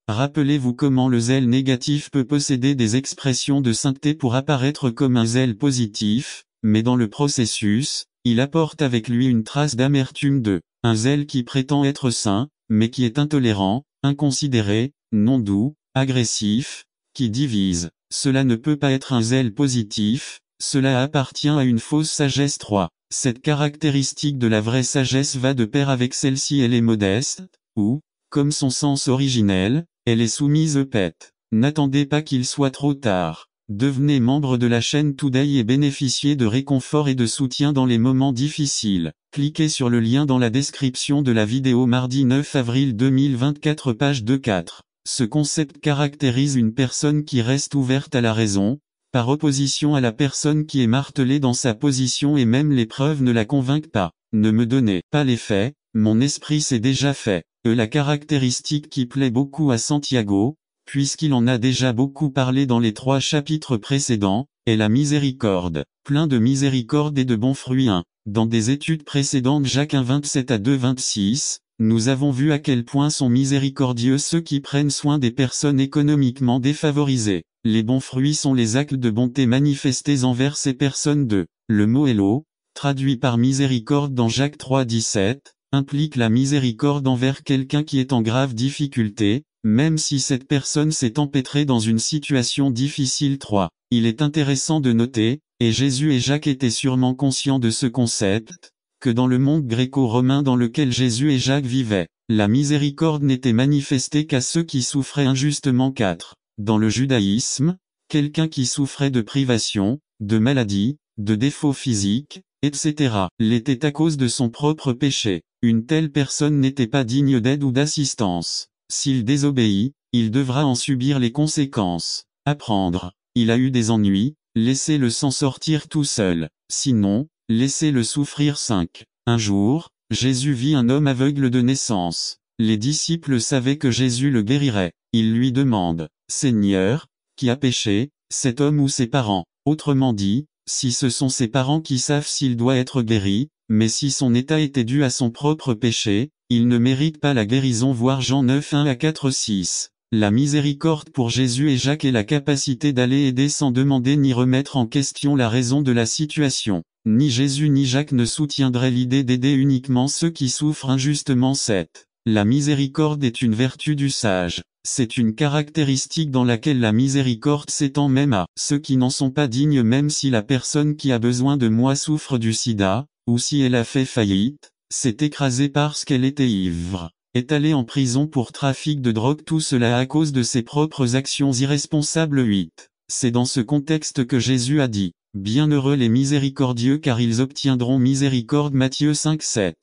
Rappelez-vous comment le zèle négatif peut posséder des expressions de sainteté pour apparaître comme un zèle positif, mais dans le processus, il apporte avec lui une trace d'amertume un zèle qui prétend être saint, mais qui est intolérant, inconsidéré, non doux, agressif, qui divise. Cela ne peut pas être un zèle positif, cela appartient à une fausse sagesse. 3. Cette caractéristique de la vraie sagesse va de pair avec celle-ci. Elle est modeste, ou, comme son sens originel, elle est soumise au pète. N'attendez pas qu'il soit trop tard. Devenez membre de la chaîne Today et bénéficiez de réconfort et de soutien dans les moments difficiles. Cliquez sur le lien dans la description de la vidéo mardi 9 avril 2024 page 2-4. Ce concept caractérise une personne qui reste ouverte à la raison, par opposition à la personne qui est martelée dans sa position et même les preuves ne la convainquent pas. Ne me donnez pas les faits, mon esprit s'est déjà fait. La caractéristique qui plaît beaucoup à Santiago, puisqu'il en a déjà beaucoup parlé dans les 3 chapitres précédents, est la miséricorde. Plein de miséricorde et de bons fruits. 1. Dans des études précédentes Jacques 1 27 à 2 26, nous avons vu à quel point sont miséricordieux ceux qui prennent soin des personnes économiquement défavorisées. Les bons fruits sont les actes de bonté manifestés envers ces personnes. 2. Le mot Hello, traduit par miséricorde dans Jacques 3 17, implique la miséricorde envers quelqu'un qui est en grave difficulté, même si cette personne s'est empêtrée dans une situation difficile. 3. Il est intéressant de noter, et Jésus et Jacques étaient sûrement conscients de ce concept, que dans le monde gréco-romain dans lequel Jésus et Jacques vivaient, la miséricorde n'était manifestée qu'à ceux qui souffraient injustement. 4. Dans le judaïsme, quelqu'un qui souffrait de privation, de maladie, de défauts physiques, etc., l'était à cause de son propre péché. Une telle personne n'était pas digne d'aide ou d'assistance. S'il désobéit, il devra en subir les conséquences. Apprendre. Il a eu des ennuis, laissez-le s'en sortir tout seul. Sinon, laissez-le souffrir. 5. Un jour, Jésus vit un homme aveugle de naissance. Les disciples savaient que Jésus le guérirait. Ils lui demandent, « Seigneur, qui a péché, cet homme ou ses parents ?» Autrement dit, si ce sont ses parents qui savent s'il doit être guéri, mais si son état était dû à son propre péché, il ne mérite pas la guérison. Voir Jean 9 1 à 4 6. La miséricorde pour Jésus et Jacques est la capacité d'aller aider sans demander ni remettre en question la raison de la situation. Ni Jésus ni Jacques ne soutiendraient l'idée d'aider uniquement ceux qui souffrent injustement. 7. La miséricorde est une vertu du sage. C'est une caractéristique dans laquelle la miséricorde s'étend même à ceux qui n'en sont pas dignes, même si la personne qui a besoin de moi souffre du sida, ou si elle a fait faillite, s'est écrasée parce qu'elle était ivre, est allée en prison pour trafic de drogue, tout cela à cause de ses propres actions irresponsables. 8. C'est dans ce contexte que Jésus a dit, « Bienheureux les miséricordieux car ils obtiendront miséricorde » Matthieu 5 7.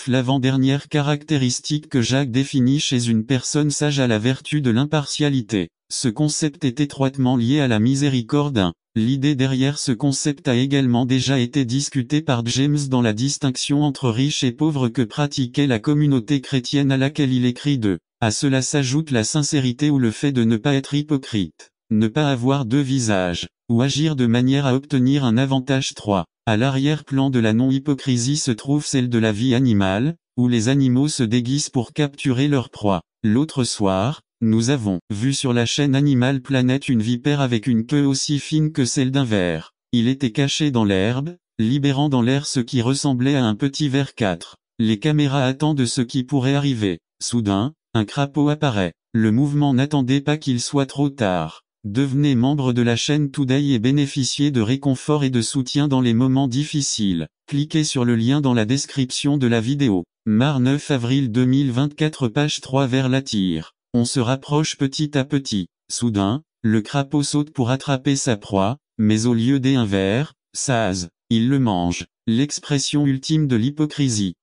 L'avant-dernière caractéristique que Jacques définit chez une personne sage a la vertu de l'impartialité. Ce concept est étroitement lié à la miséricorde. 1. L'idée derrière ce concept a également déjà été discutée par James dans la distinction entre riches et pauvres que pratiquait la communauté chrétienne à laquelle il écrit. 2. À cela s'ajoute la sincérité ou le fait de ne pas être hypocrite, ne pas avoir deux visages, ou agir de manière à obtenir un avantage. 3. À l'arrière-plan de la non-hypocrisie se trouve celle de la vie animale, où les animaux se déguisent pour capturer leur proie. L'autre soir, nous avons vu sur la chaîne Animal Planet une vipère avec une queue aussi fine que celle d'un ver. Il était caché dans l'herbe, libérant dans l'air ce qui ressemblait à un petit ver. 4. Les caméras attendent ce qui pourrait arriver. Soudain, un crapaud apparaît. Le mouvement n'attendait pas qu'il soit trop tard. Devenez membre de la chaîne Today et bénéficiez de réconfort et de soutien dans les moments difficiles. Cliquez sur le lien dans la description de la vidéo. Mar 9 avril 2024 page 3 vers la tire. On se rapproche petit à petit. Soudain, le crapaud saute pour attraper sa proie, mais au lieu d'un ver, saz, il le mange. L'expression ultime de l'hypocrisie.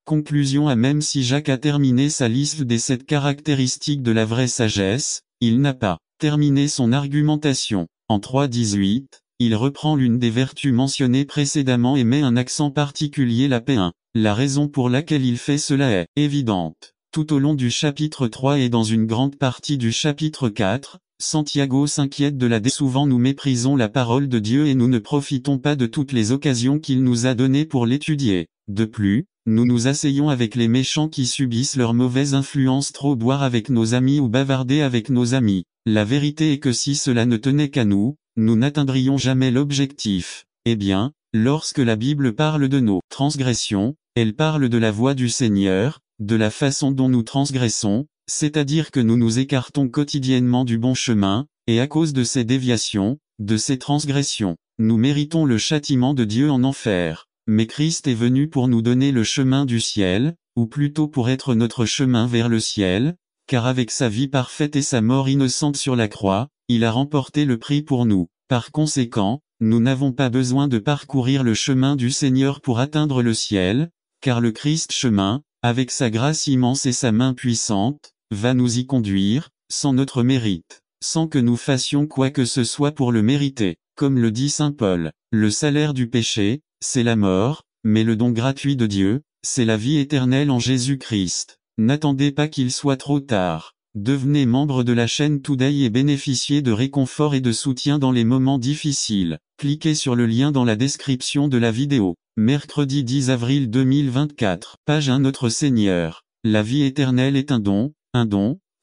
Conclusion. Même si Jacques a terminé sa liste des 7 caractéristiques de la vraie sagesse, il n'a pas terminé son argumentation. En 3.18, il reprend l'une des vertus mentionnées précédemment et met un accent particulier, la paix. 1. La raison pour laquelle il fait cela est évidente. Tout au long du chapitre 3 et dans une grande partie du chapitre 4, Santiago s'inquiète de la souvent nous méprisons la parole de Dieu et nous ne profitons pas de toutes les occasions qu'il nous a données pour l'étudier. De plus, nous nous asseyons avec les méchants qui subissent leur mauvaise influence, trop boire avec nos amis ou bavarder avec nos amis. La vérité est que si cela ne tenait qu'à nous, nous n'atteindrions jamais l'objectif. Eh bien, lorsque la Bible parle de nos transgressions, elle parle de la voix du Seigneur, de la façon dont nous transgressons, c'est-à-dire que nous nous écartons quotidiennement du bon chemin, et à cause de ces déviations, de ces transgressions, nous méritons le châtiment de Dieu en enfer. Mais Christ est venu pour nous donner le chemin du ciel, ou plutôt pour être notre chemin vers le ciel, car avec sa vie parfaite et sa mort innocente sur la croix, il a remporté le prix pour nous. Par conséquent, nous n'avons pas besoin de parcourir le chemin du Seigneur pour atteindre le ciel, car le Christ chemin, avec sa grâce immense et sa main puissante, va nous y conduire, sans notre mérite, sans que nous fassions quoi que ce soit pour le mériter. Comme le dit saint Paul, le salaire du péché, c'est la mort, mais le don gratuit de Dieu, c'est la vie éternelle en Jésus-Christ. N'attendez pas qu'il soit trop tard. Devenez membre de la chaîne Today et bénéficiez de réconfort et de soutien dans les moments difficiles. Cliquez sur le lien dans la description de la vidéo. Mercredi 10 avril 2024. Page 1. Notre Seigneur. La vie éternelle est un don,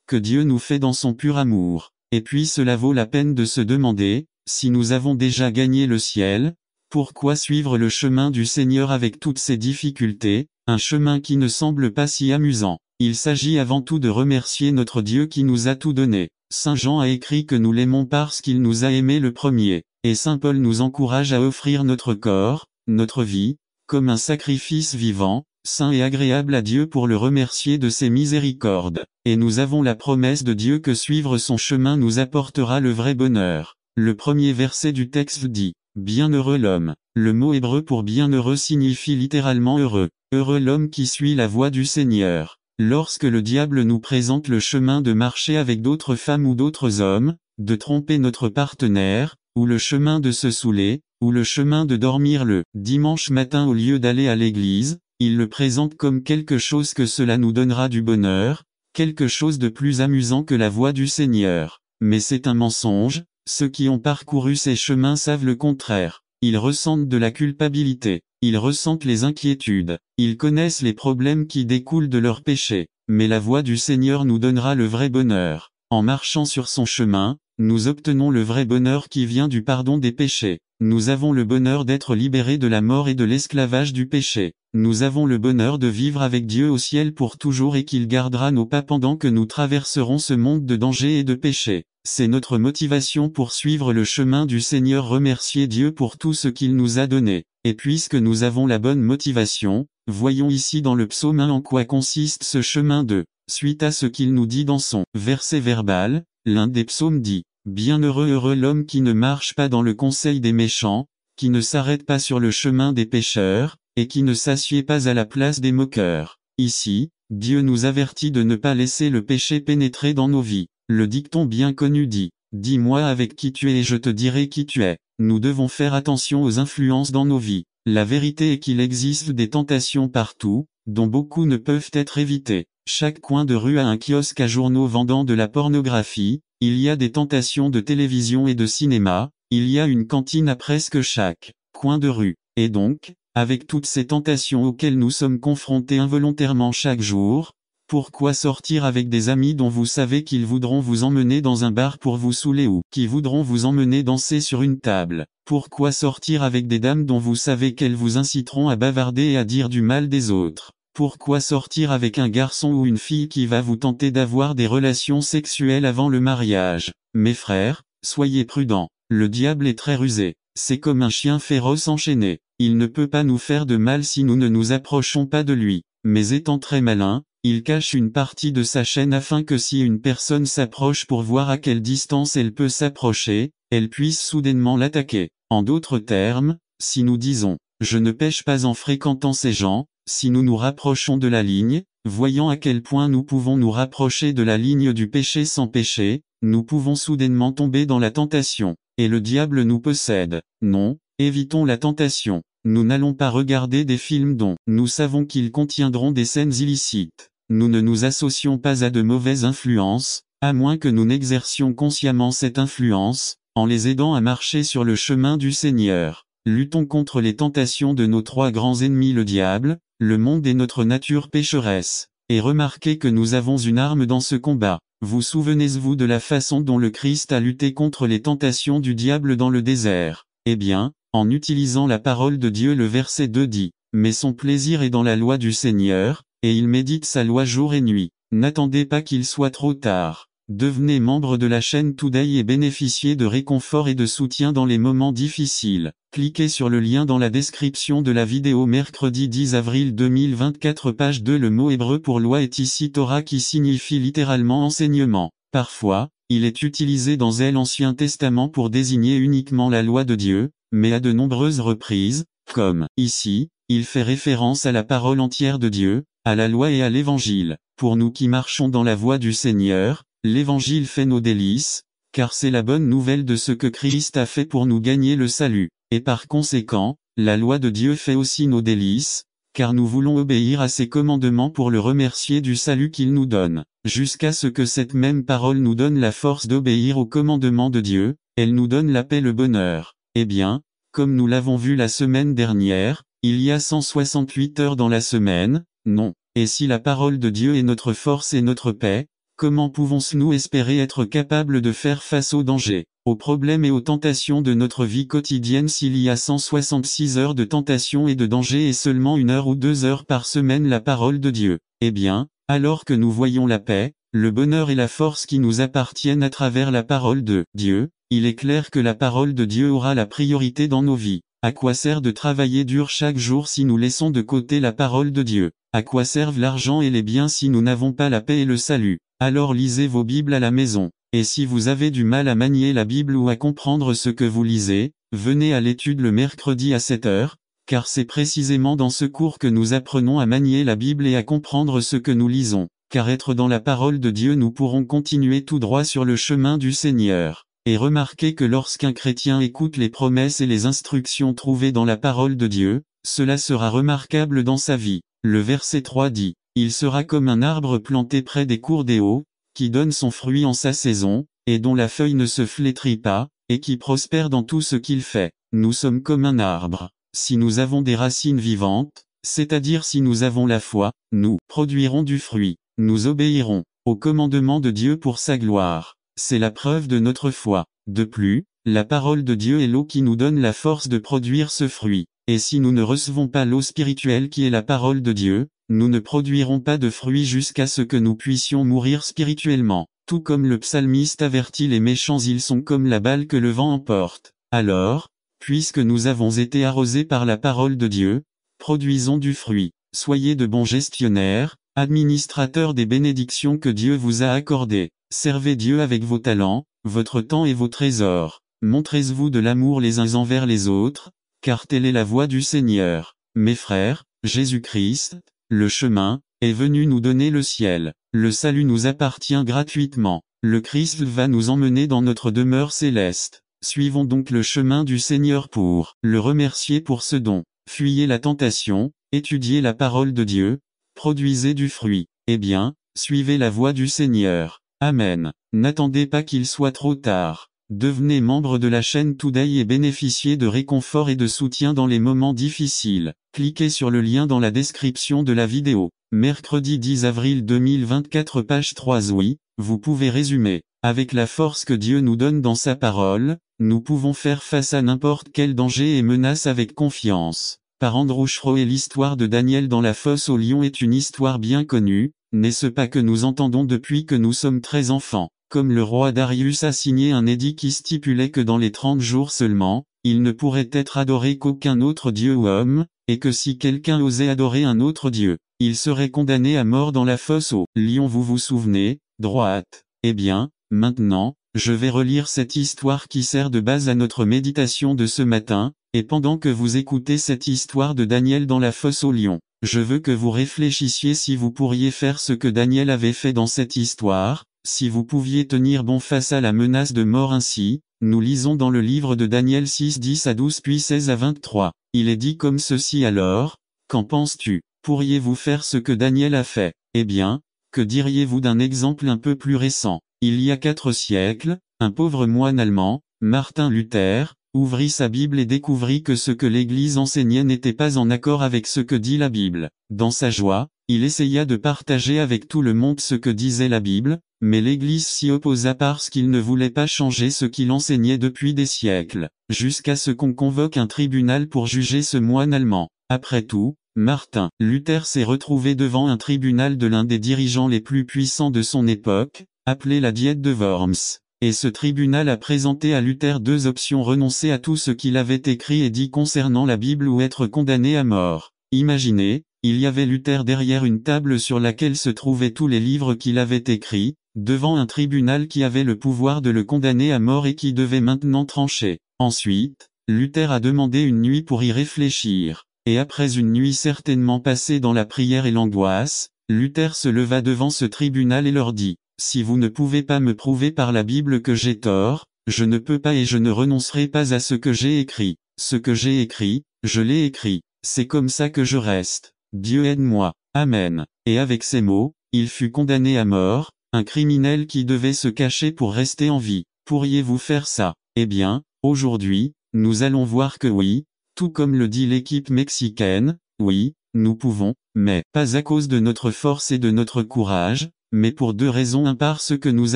que Dieu nous fait dans son pur amour. Et puis cela vaut la peine de se demander, si nous avons déjà gagné le ciel, pourquoi suivre le chemin du Seigneur avec toutes ces difficultés, un chemin qui ne semble pas si amusant. Il s'agit avant tout de remercier notre Dieu qui nous a tout donné. Saint Jean a écrit que nous l'aimons parce qu'il nous a aimés le premier, et Saint Paul nous encourage à offrir notre corps, notre vie, comme un sacrifice vivant, saint et agréable à Dieu pour le remercier de ses miséricordes. Et nous avons la promesse de Dieu que suivre son chemin nous apportera le vrai bonheur. Le premier verset du texte dit, « Bienheureux l'homme ». Le mot hébreu pour bienheureux signifie littéralement heureux. Heureux l'homme qui suit la voie du Seigneur. Lorsque le diable nous présente le chemin de marcher avec d'autres femmes ou d'autres hommes, de tromper notre partenaire, ou le chemin de se saouler, ou le chemin de dormir le dimanche matin au lieu d'aller à l'église, il le présente comme quelque chose que cela nous donnera du bonheur, quelque chose de plus amusant que la voie du Seigneur. Mais c'est un mensonge, ceux qui ont parcouru ces chemins savent le contraire. Ils ressentent de la culpabilité, ils ressentent les inquiétudes, ils connaissent les problèmes qui découlent de leurs péchés, mais la voie du Seigneur nous donnera le vrai bonheur. En marchant sur son chemin, nous obtenons le vrai bonheur qui vient du pardon des péchés. Nous avons le bonheur d'être libérés de la mort et de l'esclavage du péché. Nous avons le bonheur de vivre avec Dieu au ciel pour toujours et qu'il gardera nos pas pendant que nous traverserons ce monde de danger et de péché. C'est notre motivation pour suivre le chemin du Seigneur, remercier Dieu pour tout ce qu'il nous a donné. Et puisque nous avons la bonne motivation, voyons ici dans le psaume 1 en quoi consiste ce chemin de, suite à ce qu'il nous dit dans son verset verbal, l'un des psaumes dit, « Bienheureux heureux l'homme qui ne marche pas dans le conseil des méchants, qui ne s'arrête pas sur le chemin des pécheurs, et qui ne s'assied pas à la place des moqueurs. » Ici, Dieu nous avertit de ne pas laisser le péché pénétrer dans nos vies. Le dicton bien connu dit, « Dis-moi avec qui tu es et je te dirai qui tu es ». Nous devons faire attention aux influences dans nos vies. La vérité est qu'il existe des tentations partout, dont beaucoup ne peuvent être évitées. Chaque coin de rue a un kiosque à journaux vendant de la pornographie, il y a des tentations de télévision et de cinéma, il y a une cantine à presque chaque coin de rue. Et donc, avec toutes ces tentations auxquelles nous sommes confrontés involontairement chaque jour, pourquoi sortir avec des amis dont vous savez qu'ils voudront vous emmener dans un bar pour vous saouler ou qui voudront vous emmener danser sur une table? Pourquoi sortir avec des dames dont vous savez qu'elles vous inciteront à bavarder et à dire du mal des autres? Pourquoi sortir avec un garçon ou une fille qui va vous tenter d'avoir des relations sexuelles avant le mariage? Mes frères, soyez prudents. Le diable est très rusé. C'est comme un chien féroce enchaîné. Il ne peut pas nous faire de mal si nous ne nous approchons pas de lui. Mais étant très malin, il cache une partie de sa chaîne afin que si une personne s'approche pour voir à quelle distance elle peut s'approcher, elle puisse soudainement l'attaquer. En d'autres termes, si nous disons « je ne pêche pas en fréquentant ces gens », si nous nous rapprochons de la ligne, voyant à quel point nous pouvons nous rapprocher de la ligne du péché sans péché, nous pouvons soudainement tomber dans la tentation, et le diable nous possède. Non, évitons la tentation. Nous n'allons pas regarder des films dont nous savons qu'ils contiendront des scènes illicites. Nous ne nous associons pas à de mauvaises influences, à moins que nous n'exercions consciemment cette influence, en les aidant à marcher sur le chemin du Seigneur. Luttons contre les tentations de nos trois grands ennemis, le diable, le monde et notre nature pécheresse. Et remarquez que nous avons une arme dans ce combat. Vous souvenez-vous de la façon dont le Christ a lutté contre les tentations du diable dans le désert? Eh bien, en utilisant la parole de Dieu, le verset 2 dit, « Mais son plaisir est dans la loi du Seigneur, et il médite sa loi jour et nuit. » n'attendez pas qu'il soit trop tard. Devenez membre de la chaîne Today et bénéficiez de réconfort et de soutien dans les moments difficiles. Cliquez sur le lien dans la description de la vidéo. Mercredi 10 avril 2024 page 2. Le mot hébreu pour loi est ici Torah qui signifie littéralement enseignement. Parfois, il est utilisé dans l'Ancien Testament pour désigner uniquement la loi de Dieu, mais à de nombreuses reprises, comme ici, il fait référence à la parole entière de Dieu, à la loi et à l'Évangile. Pour nous qui marchons dans la voie du Seigneur, l'Évangile fait nos délices, car c'est la bonne nouvelle de ce que Christ a fait pour nous gagner le salut. Et par conséquent, la loi de Dieu fait aussi nos délices, car nous voulons obéir à ses commandements pour le remercier du salut qu'il nous donne. Jusqu'à ce que cette même parole nous donne la force d'obéir aux commandements de Dieu, elle nous donne la paix, le bonheur. Eh bien, comme nous l'avons vu la semaine dernière, il y a 168 heures dans la semaine, non. Et si la parole de Dieu est notre force et notre paix, comment pouvons-nous espérer être capables de faire face aux dangers, aux problèmes et aux tentations de notre vie quotidienne s'il y a 166 heures de tentation et de danger et seulement 1 heure ou 2 heures par semaine la parole de Dieu? Eh bien, alors que nous voyons la paix, le bonheur et la force qui nous appartiennent à travers la parole de Dieu, il est clair que la parole de Dieu aura la priorité dans nos vies. À quoi sert de travailler dur chaque jour si nous laissons de côté la parole de Dieu? À quoi servent l'argent et les biens si nous n'avons pas la paix et le salut? Alors lisez vos Bibles à la maison. Et si vous avez du mal à manier la Bible ou à comprendre ce que vous lisez, venez à l'étude le mercredi à 7 heures, car c'est précisément dans ce cours que nous apprenons à manier la Bible et à comprendre ce que nous lisons. Car être dans la parole de Dieu, nous pourrons continuer tout droit sur le chemin du Seigneur. Et remarquez que lorsqu'un chrétien écoute les promesses et les instructions trouvées dans la parole de Dieu, cela sera remarquable dans sa vie. Le verset 3 dit, « Il sera comme un arbre planté près des cours d'eau, qui donne son fruit en sa saison, et dont la feuille ne se flétrit pas, et qui prospère dans tout ce qu'il fait. » Nous sommes comme un arbre. Si nous avons des racines vivantes, c'est-à-dire si nous avons la foi, nous produirons du fruit. Nous obéirons au commandement de Dieu pour sa gloire. C'est la preuve de notre foi. De plus, la parole de Dieu est l'eau qui nous donne la force de produire ce fruit. Et si nous ne recevons pas l'eau spirituelle qui est la parole de Dieu, nous ne produirons pas de fruits jusqu'à ce que nous puissions mourir spirituellement. Tout comme le psalmiste avertit les méchants, ils sont comme la balle que le vent emporte. Alors, puisque nous avons été arrosés par la parole de Dieu, produisons du fruit. Soyez de bons gestionnaires, administrateurs des bénédictions que Dieu vous a accordées. Servez Dieu avec vos talents, votre temps et vos trésors. Montrez-vous de l'amour les uns envers les autres, car telle est la voie du Seigneur. Mes frères, Jésus-Christ, le chemin, est venu nous donner le ciel. Le salut nous appartient gratuitement. Le Christ va nous emmener dans notre demeure céleste. Suivons donc le chemin du Seigneur pour le remercier pour ce don. Fuyez la tentation, étudiez la parole de Dieu, produisez du fruit. Eh bien, suivez la voie du Seigneur. Amen. N'attendez pas qu'il soit trop tard. Devenez membre de la chaîne Today et bénéficiez de réconfort et de soutien dans les moments difficiles. Cliquez sur le lien dans la description de la vidéo. Mercredi 10 avril 2024 page 3. Oui, vous pouvez résumer. Avec la force que Dieu nous donne dans sa parole, nous pouvons faire face à n'importe quel danger et menace avec confiance. Par Andrew Schroe. Et l'histoire de Daniel dans la fosse aux lions est une histoire bien connue, n'est-ce pas que nous entendons depuis que nous sommes très enfants. Comme le roi Darius a signé un édit qui stipulait que dans les 30 jours seulement, il ne pourrait être adoré qu'aucun autre dieu ou homme, et que si quelqu'un osait adorer un autre dieu, il serait condamné à mort dans la fosse aux lions. Vous vous souvenez, droite. Eh bien, maintenant, je vais relire cette histoire qui sert de base à notre méditation de ce matin, et pendant que vous écoutez cette histoire de Daniel dans la fosse aux lions, je veux que vous réfléchissiez si vous pourriez faire ce que Daniel avait fait dans cette histoire. Si vous pouviez tenir bon face à la menace de mort ainsi, nous lisons dans le livre de Daniel 6 10 à 12 puis 16 à 23. Il est dit comme ceci alors, qu'en penses-tu? Pourriez-vous faire ce que Daniel a fait? Eh bien, que diriez-vous d'un exemple un peu plus récent? Il y a 4 siècles, un pauvre moine allemand, Martin Luther, ouvrit sa Bible et découvrit que ce que l'Église enseignait n'était pas en accord avec ce que dit la Bible. Dans sa joie, il essaya de partager avec tout le monde ce que disait la Bible, mais l'Église s'y opposa parce qu'il ne voulait pas changer ce qu'il enseignait depuis des siècles, jusqu'à ce qu'on convoque un tribunal pour juger ce moine allemand. Après tout, Martin Luther s'est retrouvé devant un tribunal de l'un des dirigeants les plus puissants de son époque, appelé la Diète de Worms. Et ce tribunal a présenté à Luther deux options: renoncer à tout ce qu'il avait écrit et dit concernant la Bible ou être condamné à mort. Imaginez, il y avait Luther derrière une table sur laquelle se trouvaient tous les livres qu'il avait écrits, devant un tribunal qui avait le pouvoir de le condamner à mort et qui devait maintenant trancher. Ensuite, Luther a demandé une nuit pour y réfléchir. Et après une nuit certainement passée dans la prière et l'angoisse, Luther se leva devant ce tribunal et leur dit: si vous ne pouvez pas me prouver par la Bible que j'ai tort, je ne peux pas et je ne renoncerai pas à ce que j'ai écrit. Ce que j'ai écrit, je l'ai écrit. C'est comme ça que je reste. Dieu aide-moi. Amen. Et avec ces mots, il fut condamné à mort, un criminel qui devait se cacher pour rester en vie. Pourriez-vous faire ça? Eh bien, aujourd'hui, nous allons voir que oui, tout comme le dit l'équipe mexicaine, oui, nous pouvons, mais pas à cause de notre force et de notre courage, mais pour deux raisons: un, parce que nous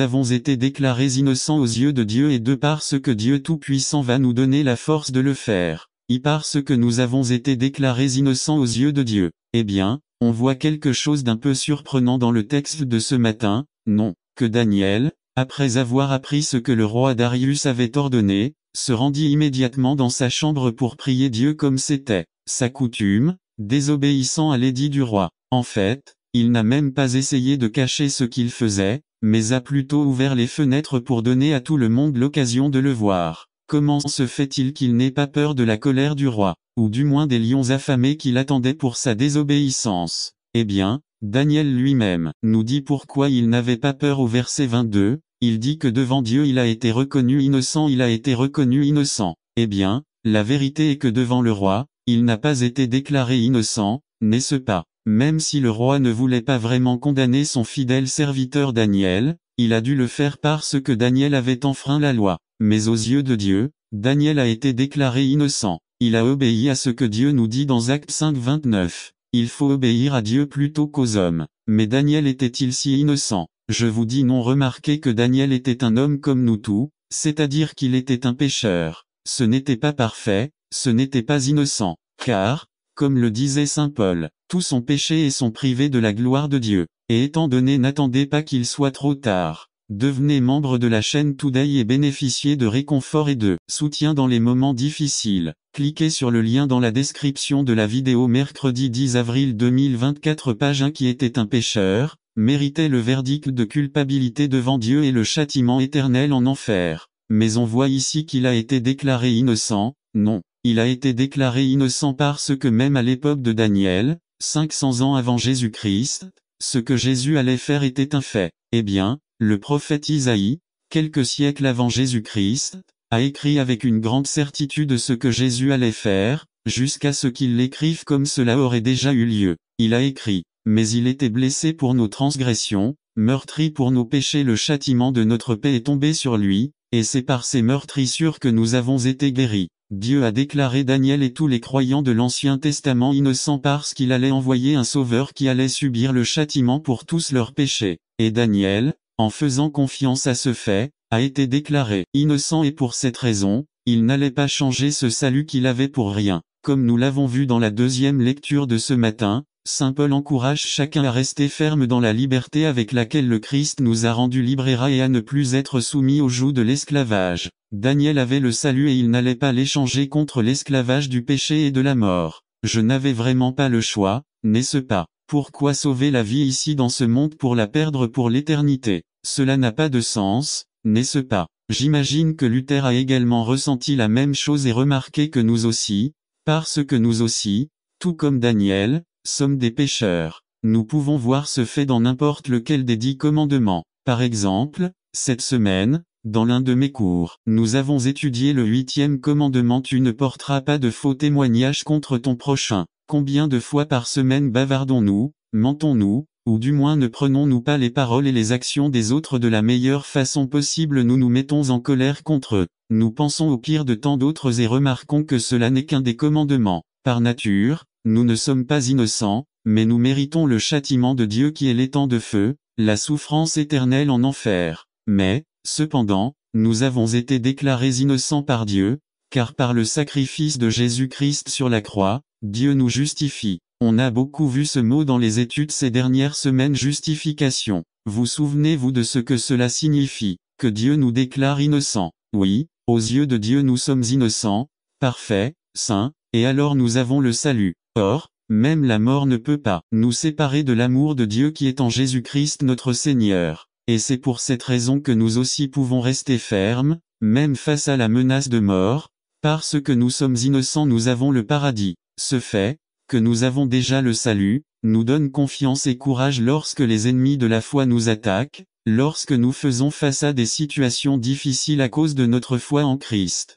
avons été déclarés innocents aux yeux de Dieu, et deux, parce que Dieu Tout-Puissant va nous donner la force de le faire. Et parce que nous avons été déclarés innocents aux yeux de Dieu. Eh bien, on voit quelque chose d'un peu surprenant dans le texte de ce matin, non, que Daniel, après avoir appris ce que le roi Darius avait ordonné, se rendit immédiatement dans sa chambre pour prier Dieu comme c'était sa coutume, désobéissant à l'édit du roi. En fait, il n'a même pas essayé de cacher ce qu'il faisait, mais a plutôt ouvert les fenêtres pour donner à tout le monde l'occasion de le voir. Comment se fait-il qu'il n'ait pas peur de la colère du roi, ou du moins des lions affamés qui l'attendaient pour sa désobéissance? Eh bien, Daniel lui-même nous dit pourquoi il n'avait pas peur au verset 22, il dit que devant Dieu il a été reconnu innocent, il a été reconnu innocent. Eh bien, la vérité est que devant le roi, il n'a pas été déclaré innocent, n'est-ce pas? Même si le roi ne voulait pas vraiment condamner son fidèle serviteur Daniel, il a dû le faire parce que Daniel avait enfreint la loi. Mais aux yeux de Dieu, Daniel a été déclaré innocent. Il a obéi à ce que Dieu nous dit dans Actes 5, 29. Il faut obéir à Dieu plutôt qu'aux hommes. Mais Daniel était-il si innocent? Je vous dis non. Remarquez que Daniel était un homme comme nous tous, c'est-à-dire qu'il était un pécheur. Ce n'était pas parfait, ce n'était pas innocent. Car, comme le disait saint Paul, tous ont péché et sont privés de la gloire de Dieu. Et étant donné, n'attendez pas qu'il soit trop tard. Devenez membre de la chaîne Today et bénéficiez de réconfort et de soutien dans les moments difficiles. Cliquez sur le lien dans la description de la vidéo. Mercredi 10 avril 2024, page 1. Qui était un pécheur, méritait le verdict de culpabilité devant Dieu et le châtiment éternel en enfer. Mais on voit ici qu'il a été déclaré innocent. Non, il a été déclaré innocent parce que même à l'époque de Daniel, 500 ans avant Jésus-Christ, ce que Jésus allait faire était un fait. Eh bien, le prophète Isaïe, quelques siècles avant Jésus-Christ, a écrit avec une grande certitude ce que Jésus allait faire, jusqu'à ce qu'il l'écrive comme cela aurait déjà eu lieu. Il a écrit: mais il était blessé pour nos transgressions, meurtri pour nos péchés, le châtiment de notre paix est tombé sur lui, et c'est par ses meurtrissures que nous avons été guéris. Dieu a déclaré Daniel et tous les croyants de l'Ancien Testament innocents parce qu'il allait envoyer un sauveur qui allait subir le châtiment pour tous leurs péchés. Et Daniel, en faisant confiance à ce fait, a été déclaré innocent, et pour cette raison, il n'allait pas changer ce salut qu'il avait pour rien. Comme nous l'avons vu dans la deuxième lecture de ce matin, saint Paul encourage chacun à rester ferme dans la liberté avec laquelle le Christ nous a rendus libres et à ne plus être soumis au joug de l'esclavage. Daniel avait le salut et il n'allait pas l'échanger contre l'esclavage du péché et de la mort. Je n'avais vraiment pas le choix, n'est-ce pas? Pourquoi sauver la vie ici dans ce monde pour la perdre pour l'éternité? Cela n'a pas de sens, n'est-ce pas? J'imagine que Luther a également ressenti la même chose et remarqué que nous aussi, parce que nous aussi, tout comme Daniel, sommes des pécheurs. Nous pouvons voir ce fait dans n'importe lequel des 10 commandements. Par exemple, cette semaine, dans l'un de mes cours, nous avons étudié le 8e commandement: tu ne porteras pas de faux témoignages contre ton prochain. Combien de fois par semaine bavardons-nous, mentons-nous, ou du moins ne prenons-nous pas les paroles et les actions des autres de la meilleure façon possible? Nous nous mettons en colère contre eux. Nous pensons au pire de tant d'autres et remarquons que cela n'est qu'un des commandements. Par nature, nous ne sommes pas innocents, mais nous méritons le châtiment de Dieu qui est l'étang de feu, la souffrance éternelle en enfer. Mais, cependant, nous avons été déclarés innocents par Dieu, car par le sacrifice de Jésus-Christ sur la croix, Dieu nous justifie. On a beaucoup vu ce mot dans les études ces dernières semaines, justification. Vous souvenez-vous de ce que cela signifie? Que Dieu nous déclare innocents. Oui, aux yeux de Dieu nous sommes innocents, parfaits, saints, et alors nous avons le salut. Or, même la mort ne peut pas nous séparer de l'amour de Dieu qui est en Jésus-Christ notre Seigneur. Et c'est pour cette raison que nous aussi pouvons rester fermes, même face à la menace de mort, parce que nous sommes innocents, nous avons le paradis. Ce fait, que nous avons déjà le salut, nous donne confiance et courage lorsque les ennemis de la foi nous attaquent, lorsque nous faisons face à des situations difficiles à cause de notre foi en Christ.